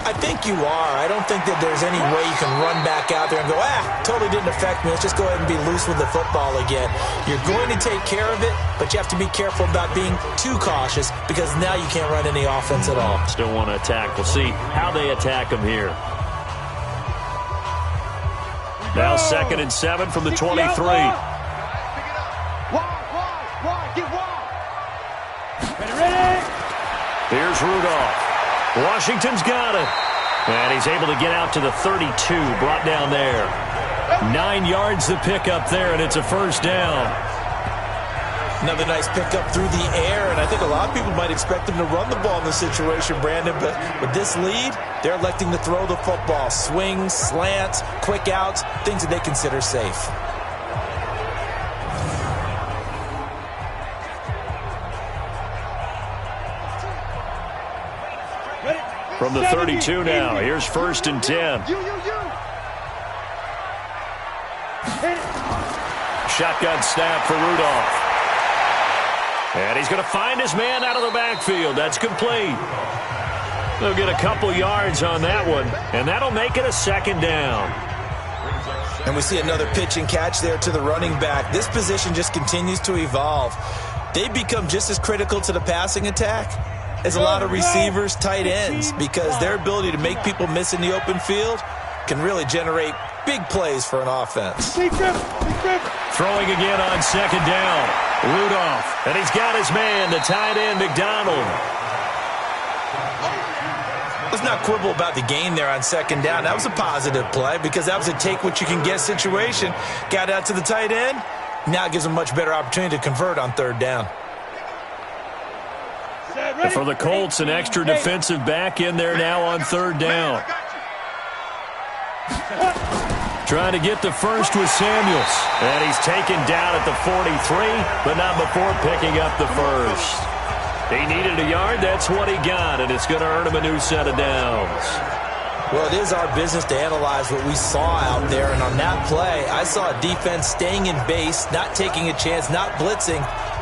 Speaker 3: I think you are. I don't think that there's any way you can run back out there and go, totally didn't affect me. Let's just go ahead and be loose with the football again. You're going to take care of it, but you have to be careful about being too cautious because now you can't run any offense at all.
Speaker 7: Still want to attack. We'll see how they attack them here.
Speaker 2: Now 2nd and 7 from the 23.
Speaker 5: Get wide. Ready.
Speaker 2: Here's Rudolph. Washington's got it. And he's able to get out to the 32, brought down there. 9 yards to pick up there, and it's a first down.
Speaker 3: Another nice pickup through the air, and I think a lot of people might expect them to run the ball in this situation, Brandon, but with this lead, they're electing to throw the football. Swings, slants, quick outs, things that they consider safe.
Speaker 2: From the 32 now, here's 1st and 10. Shotgun snap for Rudolph. And he's going to find his man out of the backfield. That's complete. They'll get a couple yards on that one, and that'll make it a 2nd down.
Speaker 3: And we see another pitch and catch there to the running back. This position just continues to evolve. They become just as critical to the passing attack as a lot of receivers, tight ends, because their ability to make people miss in the open field can really generate big plays for an offense.
Speaker 2: Throwing again on 2nd down. Rudolph, and he's got his man, the tight end, McDonald.
Speaker 3: Let's not quibble about the gain there on 2nd down. That was a positive play because that was a take-what-you-can-get situation. Got out to the tight end. Now it gives them a much better opportunity to convert on 3rd down.
Speaker 2: And for the Colts, an extra defensive back in there now on 3rd down. Trying to get the first with Samuels. And he's taken down at the 43, but not before picking up the first. He needed a yard. That's what he got, and it's going to earn him a new set of downs.
Speaker 3: Well, it is our business to analyze what we saw out there, and on that play, I saw a defense staying in base, not taking a chance, not blitzing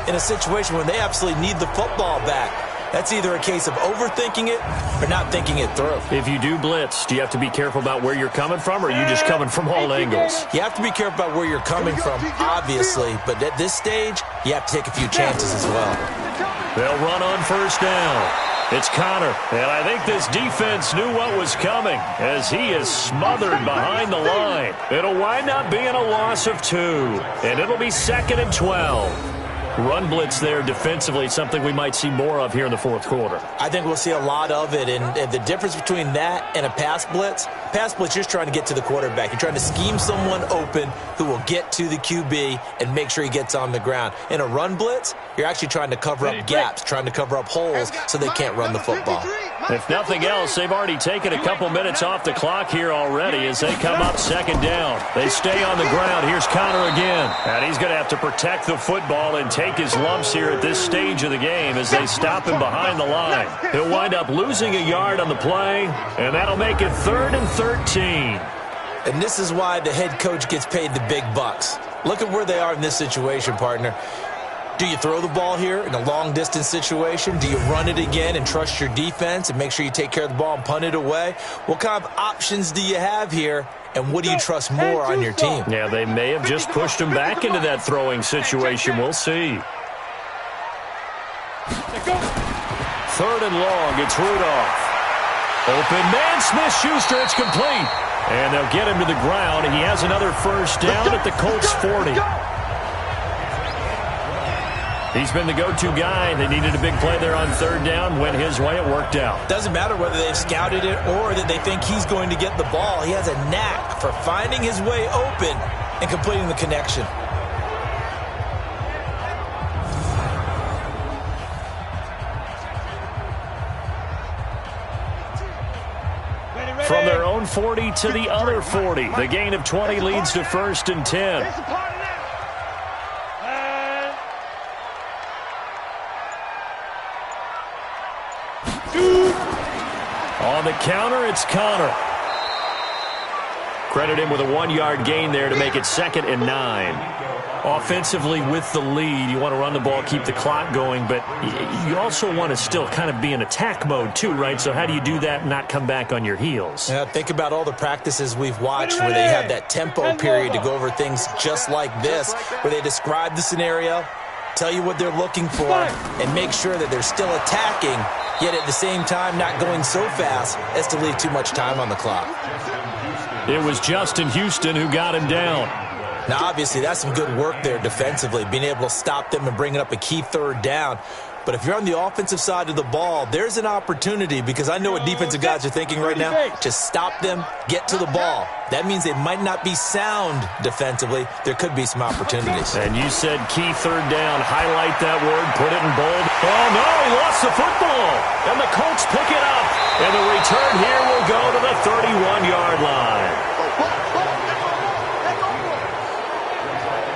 Speaker 3: in a situation where they absolutely need the football back. That's either a case of overthinking it or not thinking it through.
Speaker 2: If you do blitz, do you have to be careful about where you're coming from, or are you just coming from all angles?
Speaker 3: You have to be careful about where you're coming from, obviously, but at this stage, you have to take a few chances as well.
Speaker 2: They'll run on first down. It's Connor, and I think this defense knew what was coming as he is smothered behind the line. It'll wind up being a loss of 2, and it'll be 2nd and 12. Run blitz there defensively, something we might see more of here in the fourth quarter.
Speaker 3: I think we'll see a lot of it, and the difference between that and a pass blitz, you're just trying to get to the quarterback. You're trying to scheme someone open who will get to the QB and make sure he gets on the ground. In a run blitz, you're actually trying to cover up gaps, trying to cover up holes so they can't run the football.
Speaker 2: If nothing else, they've already taken a couple minutes off the clock here already as they come up 2nd down. They stay on the ground. Here's Connor again. And he's going to have to protect the football and take his lumps here at this stage of the game as they stop him behind the line. He'll wind up losing a yard on the play, and that'll make it 3rd and 13.
Speaker 3: And this is why the head coach gets paid the big bucks. Look at where they are in this situation, partner. Do you throw the ball here in a long-distance situation? Do you run it again and trust your defense and make sure you take care of the ball and punt it away? What kind of options do you have here, and what do you trust more on your team?
Speaker 2: Yeah, they may have just pushed him back into that throwing situation. We'll see. 3rd and long. It's Rudolph. Open man, Smith-Schuster. It's complete. And they'll get him to the ground. He has another first down at the Colts 40. He's been the go-to guy. They needed a big play there on 3rd down. Went his way. It worked out.
Speaker 3: Doesn't matter whether they've scouted it or that they think he's going to get the ball. He has a knack for finding his way open and completing the connection.
Speaker 2: From their own 40 to the other 40. The gain of 20 leads to 1st and 10. On the counter, it's Connor. Credit him with a 1-yard gain there to make it 2nd and 9. Offensively with the lead, you want to run the ball, keep the clock going, but you also want to still kind of be in attack mode too, right? So how do you do that and not come back on your heels?
Speaker 3: Yeah, think about all the practices we've watched where they have that tempo period to go over things just like this, where they describe the scenario, tell you what they're looking for, and make sure that they're still attacking, yet at the same time not going so fast as to leave too much time on the clock.
Speaker 2: It was Justin Houston who got him down.
Speaker 3: Now, obviously, that's some good work there defensively, being able to stop them and bringing up a key 3rd down. But if you're on the offensive side of the ball, there's an opportunity, because I know what defensive guys are thinking right now. Just stop them, get to the ball. That means they might not be sound defensively. There could be some opportunities.
Speaker 2: And you said key 3rd down. Highlight that word. Put it in bold. Oh, no, he lost the football. And the Colts pick it up. And the return here will go to the 31-yard line.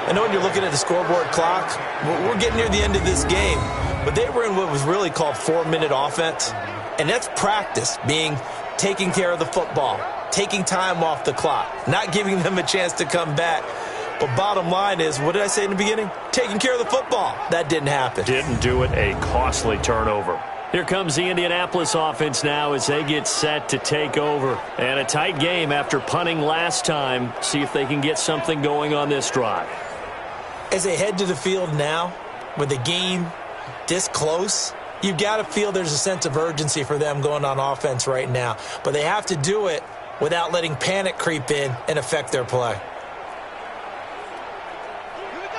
Speaker 3: I know when you're looking at the scoreboard clock, we're getting near the end of this game, but they were in what was really called 4-minute offense, and that's practice, being taking care of the football, taking time off the clock, not giving them a chance to come back. But bottom line is, what did I say in the beginning? Taking care of the football. That didn't happen.
Speaker 2: Didn't do it. A costly turnover. Here comes the Indianapolis offense now as they get set to take over. And a tight game after punting last time. See if they can get something going on this drive.
Speaker 3: As they head to the field now, with the game this close, you've got to feel there's a sense of urgency for them going on offense right now. But they have to do it without letting panic creep in and affect their play.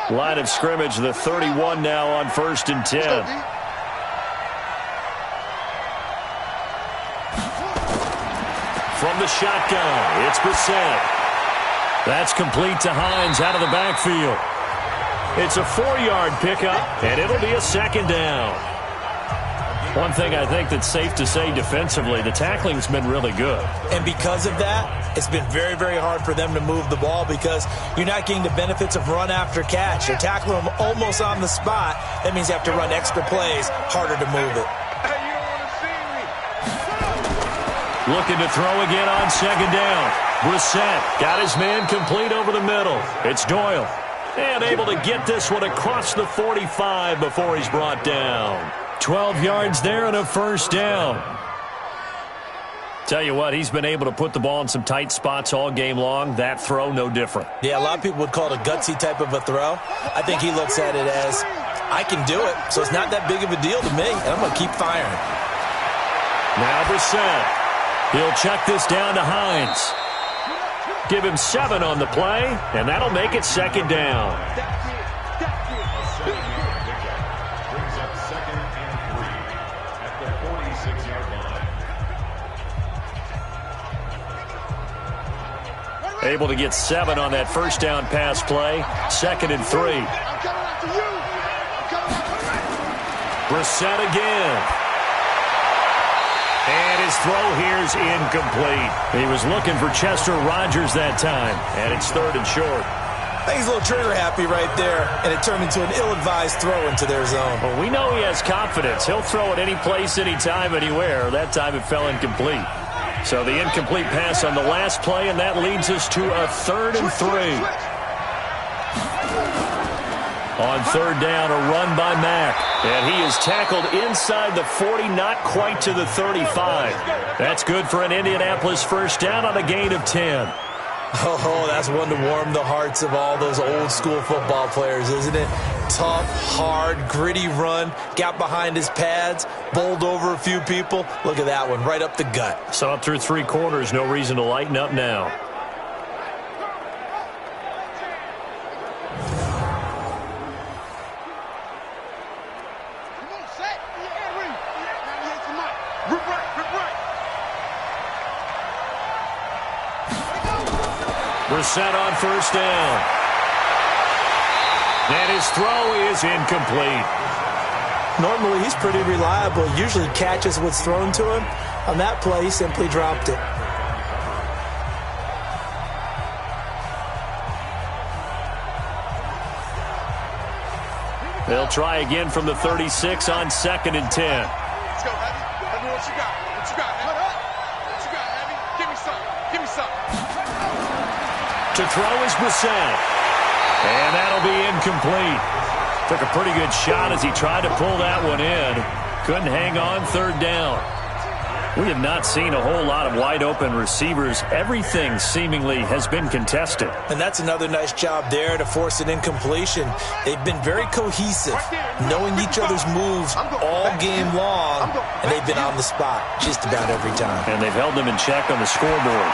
Speaker 2: Line of scrimmage, the 31 now on 1st and 10. From the shotgun, it's Brissett. That's complete to Hines out of the backfield. It's a 4-yard pickup, and it'll be a 2nd down. One thing I think that's safe to say defensively, the tackling's been really good.
Speaker 3: And because of that, it's been very, very hard for them to move the ball because you're not getting the benefits of run after catch. You're tackling them almost on the spot. That means you have to run extra plays, harder to move it.
Speaker 2: Looking to throw again on 2nd down. Brissett got his man complete over the middle. It's Doyle. And able to get this one across the 45 before he's brought down. 12 yards there and a first down. Tell you what, he's been able to put the ball in some tight spots all game long. That throw, no different.
Speaker 3: Yeah, a lot of people would call it a gutsy type of a throw. I think he looks at it as, I can do it, so it's not that big of a deal to me, and I'm going to keep firing.
Speaker 2: Now Brissett. He'll check this down to Hines. Give him 7 on the play, and that'll make it second down.
Speaker 8: Brings up 2nd and 3 at the 46-yard line.
Speaker 2: Able to get 7 on that first down pass play. 2nd and 3. Brissett again. And his throw here is incomplete. He was looking for Chester Rogers that time, and it's 3rd and short.
Speaker 3: I think he's a little trigger happy right there, and it turned into an ill-advised throw into their zone.
Speaker 2: Well, we know he has confidence. He'll throw it any place, anytime, anywhere. That time it fell incomplete. So the incomplete pass on the last play, and that leads us to a 3rd and 3. On 3rd down, a run by Mack. And he is tackled inside the 40, not quite to the 35. That's good for an Indianapolis first down on a gain of 10.
Speaker 3: Oh, that's one to warm the hearts of all those old-school football players, isn't it? Tough, hard, gritty run. Got behind his pads, bowled over a few people. Look at that one, right up the gut.
Speaker 2: So up through 3 quarters, no reason to lighten up now. Brissett on first down. And his throw is incomplete.
Speaker 3: Normally, he's pretty reliable. Usually catches what's thrown to him. On that play, he simply dropped it.
Speaker 2: They'll try again from the 36 on 2nd and 10.
Speaker 5: Let's go, Heavy. Tell me what you got. What you got, Heavy? What you got, Heavy? Give me some. Give me some.
Speaker 2: To throw is Brissett. And that'll be incomplete. Took a pretty good shot as he tried to pull that one in. Couldn't hang on 3rd down. We have not seen a whole lot of wide-open receivers. Everything seemingly has been contested.
Speaker 3: And that's another nice job there to force an incompletion. They've been very cohesive, knowing each other's moves all game long, and they've been on the spot just about every time.
Speaker 2: And they've held them in check on the scoreboard.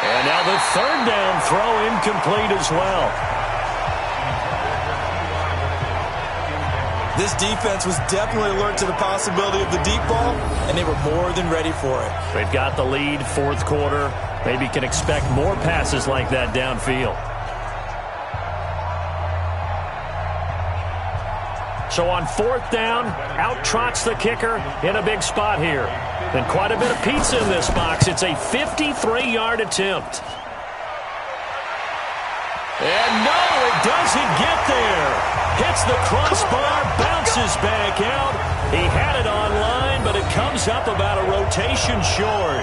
Speaker 2: And now the 3rd down throw incomplete as well.
Speaker 3: This defense was definitely alert to the possibility of the deep ball, and they were more than ready for it.
Speaker 2: They've got the lead, 4th quarter. Maybe can expect more passes like that downfield. So on 4th down, out trots the kicker in a big spot here. And quite a bit of pizza in this box. It's a 53-yard attempt. And no, it doesn't get there. Hits the crossbar, bounces back out. He had it on line, but it comes up about a rotation short.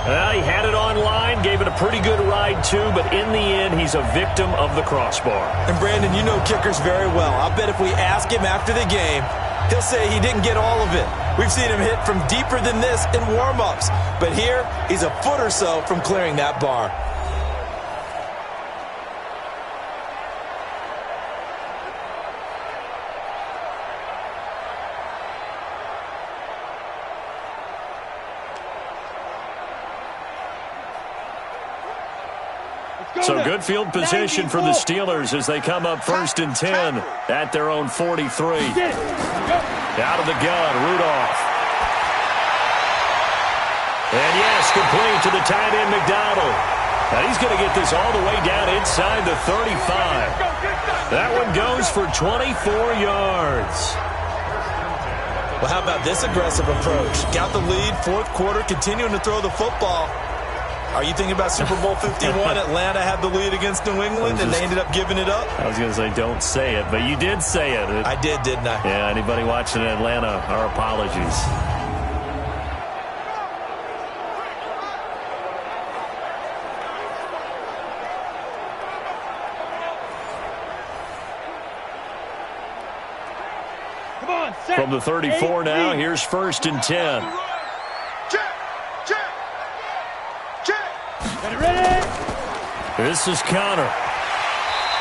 Speaker 2: He had it on line, gave it a pretty good ride too, but in the end, he's a victim of the crossbar.
Speaker 3: And Brandon, you know kickers very well. I'll bet if we ask him after the game, he'll say he didn't get all of it. We've seen him hit from deeper than this in warm-ups, but here, he's a foot or so from clearing that bar.
Speaker 2: So good field position for the Steelers as they come up 1st and 10 at their own 43. Out of the gun, Rudolph. And yes, complete to the tight end, McDonald. Now he's going to get this all the way down inside the 35. That one goes for 24 yards.
Speaker 3: Well, how about this aggressive approach? Got the lead, 4th quarter, continuing to throw the football. Are you thinking about Super Bowl 51? Atlanta had the lead against New England, and they ended up giving it up?
Speaker 2: I was going to say, don't say it, but you did say it.
Speaker 3: I did, didn't I?
Speaker 2: Yeah, anybody watching in Atlanta, our apologies.
Speaker 4: Come on, set.
Speaker 2: From the 34 now,
Speaker 4: 18.
Speaker 2: here's 1st and 10.
Speaker 4: Ready, ready.
Speaker 2: This is Connor.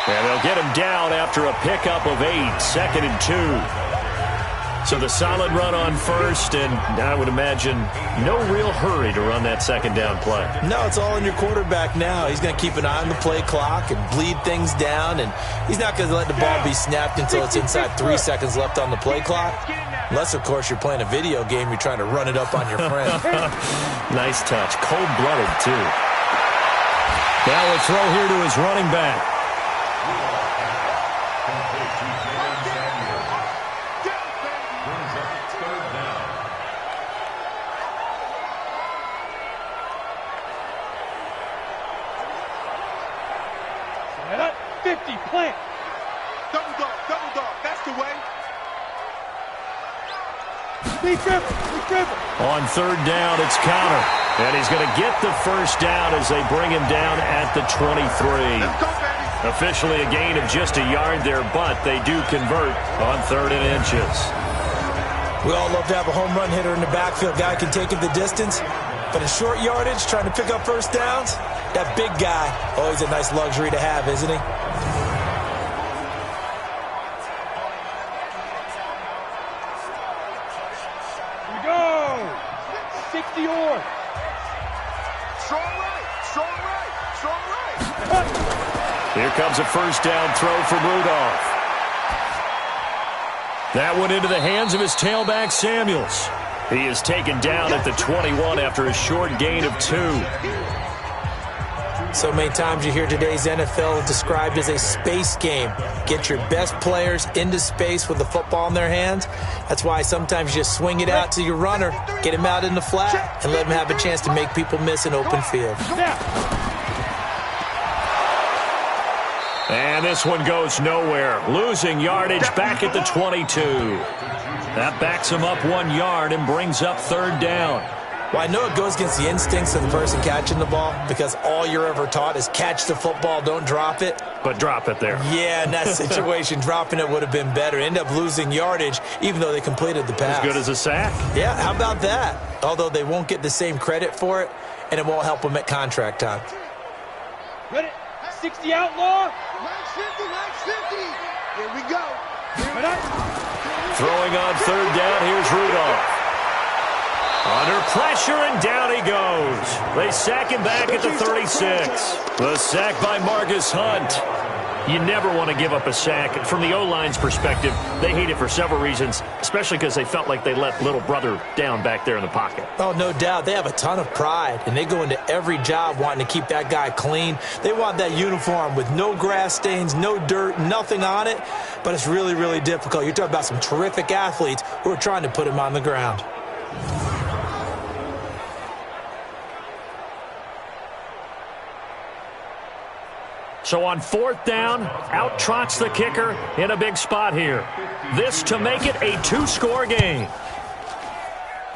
Speaker 2: And they'll get him down after a pickup of 8, 2nd and 2. So the solid run on 1st, and I would imagine no real hurry to run that 2nd down play.
Speaker 3: No, it's all on your quarterback now. He's going to keep an eye on the play clock and bleed things down, and he's not going to let the ball be snapped until it's inside 3 seconds left on the play clock. Unless, of course, you're playing a video game, you're trying to run it up on your friend.
Speaker 2: Nice touch. Cold-blooded, too. Now a throw here to his running back.
Speaker 4: Set up. 50, plant.
Speaker 5: Double dog, that's the way.
Speaker 4: Be dribble.
Speaker 2: On 3rd down, it's Connor. And he's going to get the 1st down as they bring him down at the 23.
Speaker 5: Let's go, baby.
Speaker 2: Officially a gain of just a yard there, but they do convert on 3rd and inches.
Speaker 3: We all love to have a home run hitter in the backfield. Guy can take it the distance. But in short yardage, trying to pick up 1st downs, that big guy, always a nice luxury to have, isn't he?
Speaker 4: Here we go. 60 or.
Speaker 5: Strong right.
Speaker 2: Here comes a 1st down throw from Rudolph. That went into the hands of his tailback, Samuels. He is taken down at the 21 after a short gain of 2.
Speaker 3: So many times you hear today's NFL described as a space game. Get your best players into space with the football in their hands. That's why sometimes you just swing it out to your runner, get him out in the flat, and let him have a chance to make people miss an open field.
Speaker 2: And this one goes nowhere. Losing yardage back at the 22. That backs him up 1 yard and brings up 3rd down.
Speaker 3: Well, I know it goes against the instincts of the person catching the ball because all you're ever taught is catch the football, don't drop it.
Speaker 2: But drop it there.
Speaker 3: Yeah, in that situation, dropping it would have been better. End up losing yardage, even though they completed the pass.
Speaker 2: As good as a sack.
Speaker 3: Yeah, how about that? Although they won't get the same credit for it, and it won't help them at contract time.
Speaker 4: Ready. 60 outlaw.
Speaker 5: Max 50. Here we go.
Speaker 2: Throwing on 3rd down, here's Rudolph. Under pressure, and down he goes. They sack him back at the 36. The sack by Marcus Hunt. You never want to give up a sack. From the O-line's perspective, they hate it for several reasons, especially because they felt like they let little brother down back there in the pocket.
Speaker 3: Oh, no doubt. They have a ton of pride, and they go into every job wanting to keep that guy clean. They want that uniform with no grass stains, no dirt, nothing on it, but it's really, really difficult. You're talking about some terrific athletes who are trying to put him on the ground.
Speaker 2: So on 4th down, out trots the kicker in a big spot here. This to make it a 2-score game.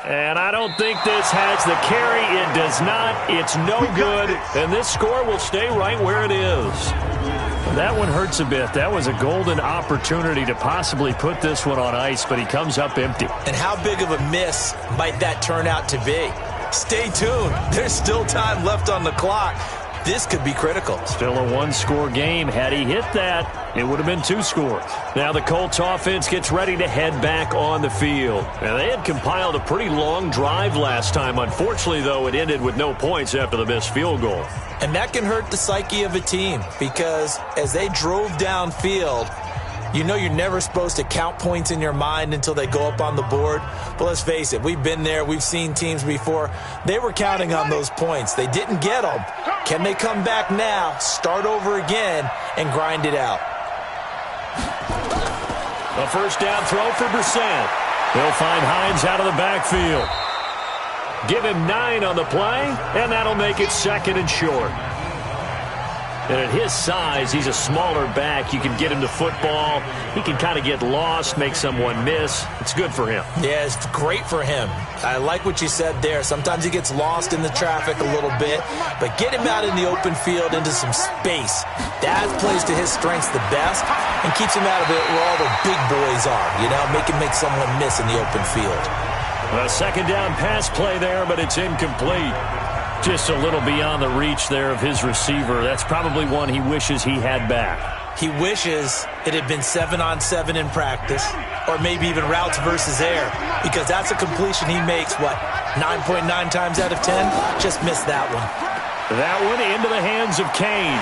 Speaker 2: And I don't think this has the carry. It does not. It's no good. And this score will stay right where it is. That one hurts a bit. That was a golden opportunity to possibly put this one on ice, but he comes up empty.
Speaker 3: And how big of a miss might that turn out to be? Stay tuned. There's still time left on the clock. This could be critical.
Speaker 2: Still a 1-score game. Had he hit that, it would have been 2 scores. Now the Colts offense gets ready to head back on the field. And they had compiled a pretty long drive last time. Unfortunately, though, it ended with no points after the missed field goal.
Speaker 3: And that can hurt the psyche of a team because as they drove downfield, you know you're never supposed to count points in your mind until they go up on the board. But let's face it, we've been there. We've seen teams before. They were counting on those points. They didn't get them. Can they come back now, start over again, and grind it out?
Speaker 2: A 1st down throw for Brissett. He'll find Hines out of the backfield. Give him 9 on the play, and that'll make it 2nd and short.
Speaker 7: And at his size, he's a smaller back. You can get him to football. He can kind of get lost, make someone miss. It's good for him.
Speaker 3: Yeah, it's great for him. I like what you said there. Sometimes he gets lost in the traffic a little bit, but get him out in the open field into some space. That plays to his strengths the best and keeps him out of it where all the big boys are. You know, make him make someone miss in the open field.
Speaker 7: A second down pass play there, but it's incomplete. Just a little beyond the reach there of his receiver. That's probably one he wishes he had back.
Speaker 3: He wishes it had been 7-on-7 in practice, or maybe even routes versus air, because that's a completion he makes, 9.9 times out of 10? Just missed that one.
Speaker 7: That one into the hands of Kane.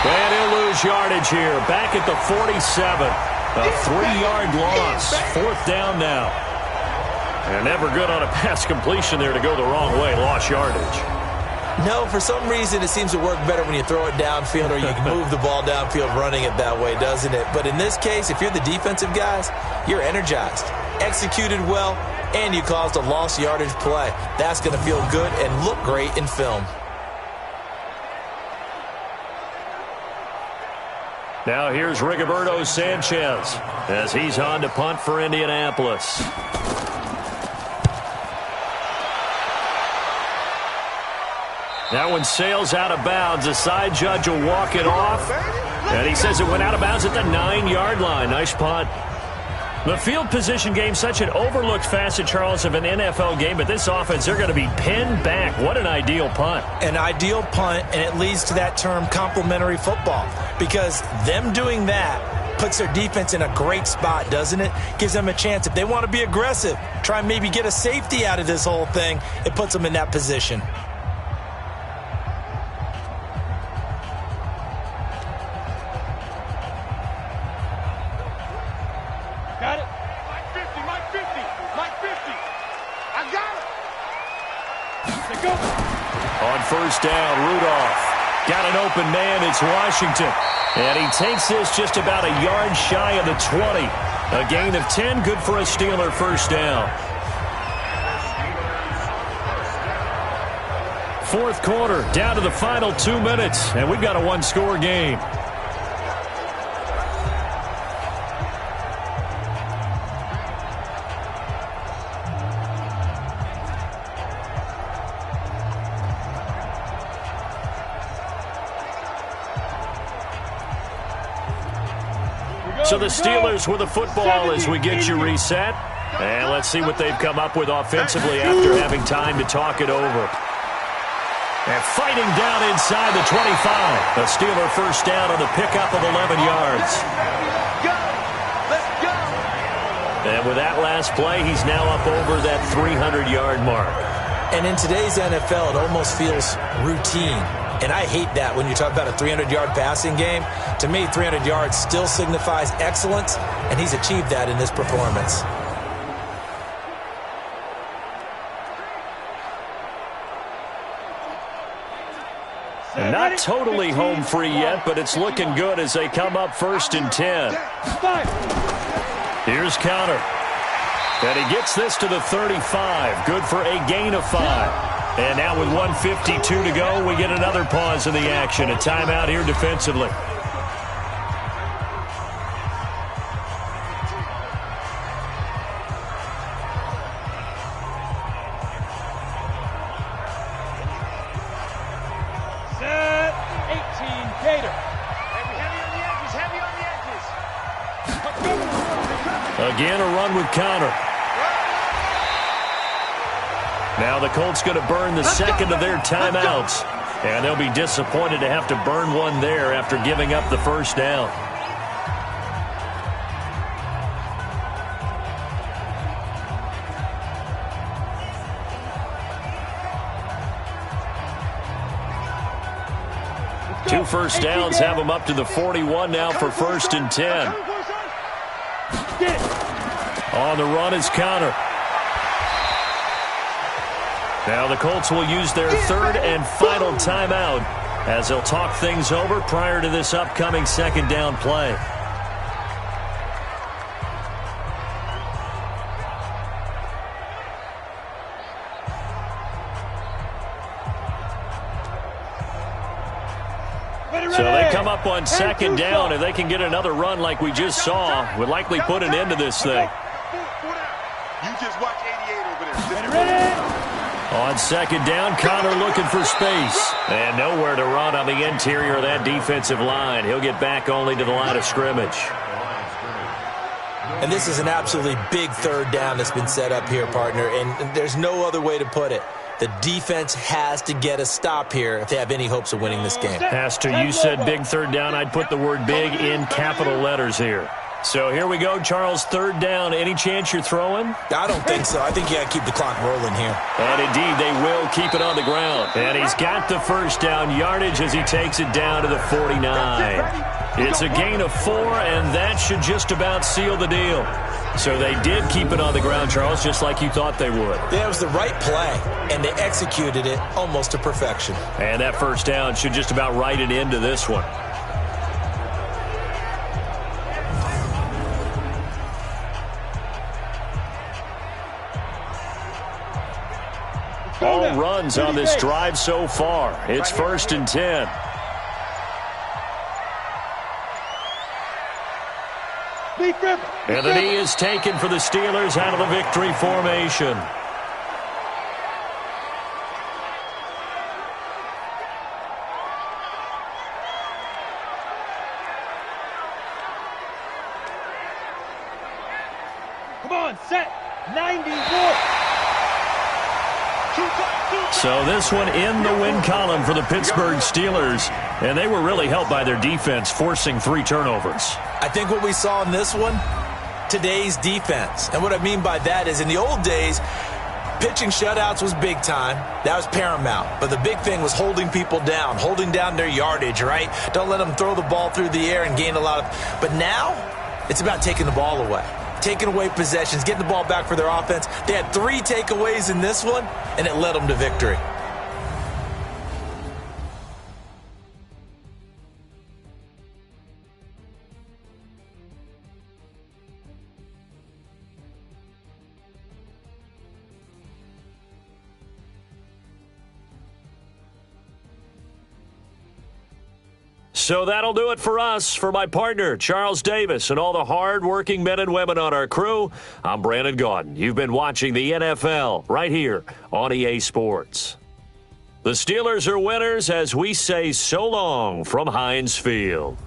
Speaker 7: And he'll lose yardage here. Back at the 47. A 3-yard loss. 4th down now. And never good on a pass completion there to go the wrong way. Lost yardage.
Speaker 3: No, for some reason it seems to work better when you throw it downfield or you can move the ball downfield running it that way, doesn't it? But in this case, if you're the defensive guys, you're energized, executed well, and you caused a lost yardage play. That's going to feel good and look great in film.
Speaker 7: Now here's Rigoberto Sanchez as he's on to punt for Indianapolis. That one sails out of bounds. The side judge will walk it off. And he says it went out of bounds at the 9-yard line. Nice punt. The field position game, such an overlooked facet, Charles, of an NFL game. But this offense, they're going to be pinned back. What an ideal punt.
Speaker 3: An ideal punt, and it leads to that term complementary football. Because them doing that puts their defense in a great spot, doesn't it? Gives them a chance. If they want to be aggressive, try and maybe get a safety out of this whole thing, it puts them in that position.
Speaker 5: Got it. Mike 50. I got it. Let's go.
Speaker 7: On first down, Rudolph. Got an open man. It's Washington. And he takes this just about a yard shy of the 20. A gain of 10. Good for a Steeler first down. Fourth quarter, down to the final 2 minutes. And we've got a one-score game. So the Steelers with the football as we get you reset. And let's see what they've come up with offensively after having time to talk it over. And fighting down inside the 25. A Steeler first down on the pickup of 11 yards.
Speaker 5: Let's go.
Speaker 7: And with that last play, he's now up over that 300-yard mark.
Speaker 3: And in today's NFL, it almost feels routine. And I hate that when you talk about a 300-yard passing game. To me, 300 yards still signifies excellence, and he's achieved that in this performance.
Speaker 7: And not totally home free yet, but it's looking good as they come up 1st and 10. Here's counter. And he gets this to the 35. Good for a gain of 5. And now with 1:52 to go, we get another pause in the action. A timeout here defensively.
Speaker 4: Set. 18, Gator.
Speaker 5: Heavy on the edges.
Speaker 7: Again, a run with counter. Now the Colts going to burn the second of their timeouts. And they'll be disappointed to have to burn one there after giving up the first down. Two first downs have them up to the 41 now for 1st and 10. On the run is counter. Now the Colts will use their 3rd and final timeout as they'll talk things over prior to this upcoming 2nd down play.
Speaker 4: Ready,
Speaker 2: So they come up on second down. If they can get another run like we just saw, would likely put an end to this thing.
Speaker 5: You just watch 88 over there.
Speaker 2: On second down, Connor looking for space. And nowhere to run on the interior of that defensive line. He'll get back only to the line of scrimmage.
Speaker 3: And this is an absolutely big third down that's been set up here, partner. And there's no other way to put it. The defense has to get a stop here if they have any hopes of winning this game.
Speaker 2: Has to. You said big third down. I'd put the word big in capital letters here. So here we go, Charles, third down. Any chance you're throwing?
Speaker 3: I don't think so. I think you got to keep the clock rolling here.
Speaker 2: And indeed, they will keep it on the ground. And he's got the first down yardage as he takes it down to the 49. It's a gain of 4, and that should just about seal the deal. So they did keep it on the ground, Charles, just like you thought they would.
Speaker 3: Yeah, it was the right play, and they executed it almost to perfection.
Speaker 2: And that first down should just about write it into this one. All runs on this drive so far. It's 1st and 10. And the knee is taken for the Steelers out of the victory formation.
Speaker 4: Come on, set. 94.
Speaker 2: So this one in the win column for the Pittsburgh Steelers. And they were really helped by their defense, forcing 3 turnovers.
Speaker 3: I think what we saw in this one, today's defense. And what I mean by that is in the old days, pitching shutouts was big time. That was paramount. But the big thing was holding people down, holding down their yardage, right? Don't let them throw the ball through the air and gain a lot of... But now, it's about taking the ball away. Taking away possessions, getting the ball back for their offense. They had 3 takeaways in this one, and it led them to victory.
Speaker 2: So that'll do it for us. For my partner, Charles Davis, and all the hard-working men and women on our crew, I'm Brandon Gaudin. You've been watching the NFL right here on EA Sports. The Steelers are winners as we say so long from Heinz Field.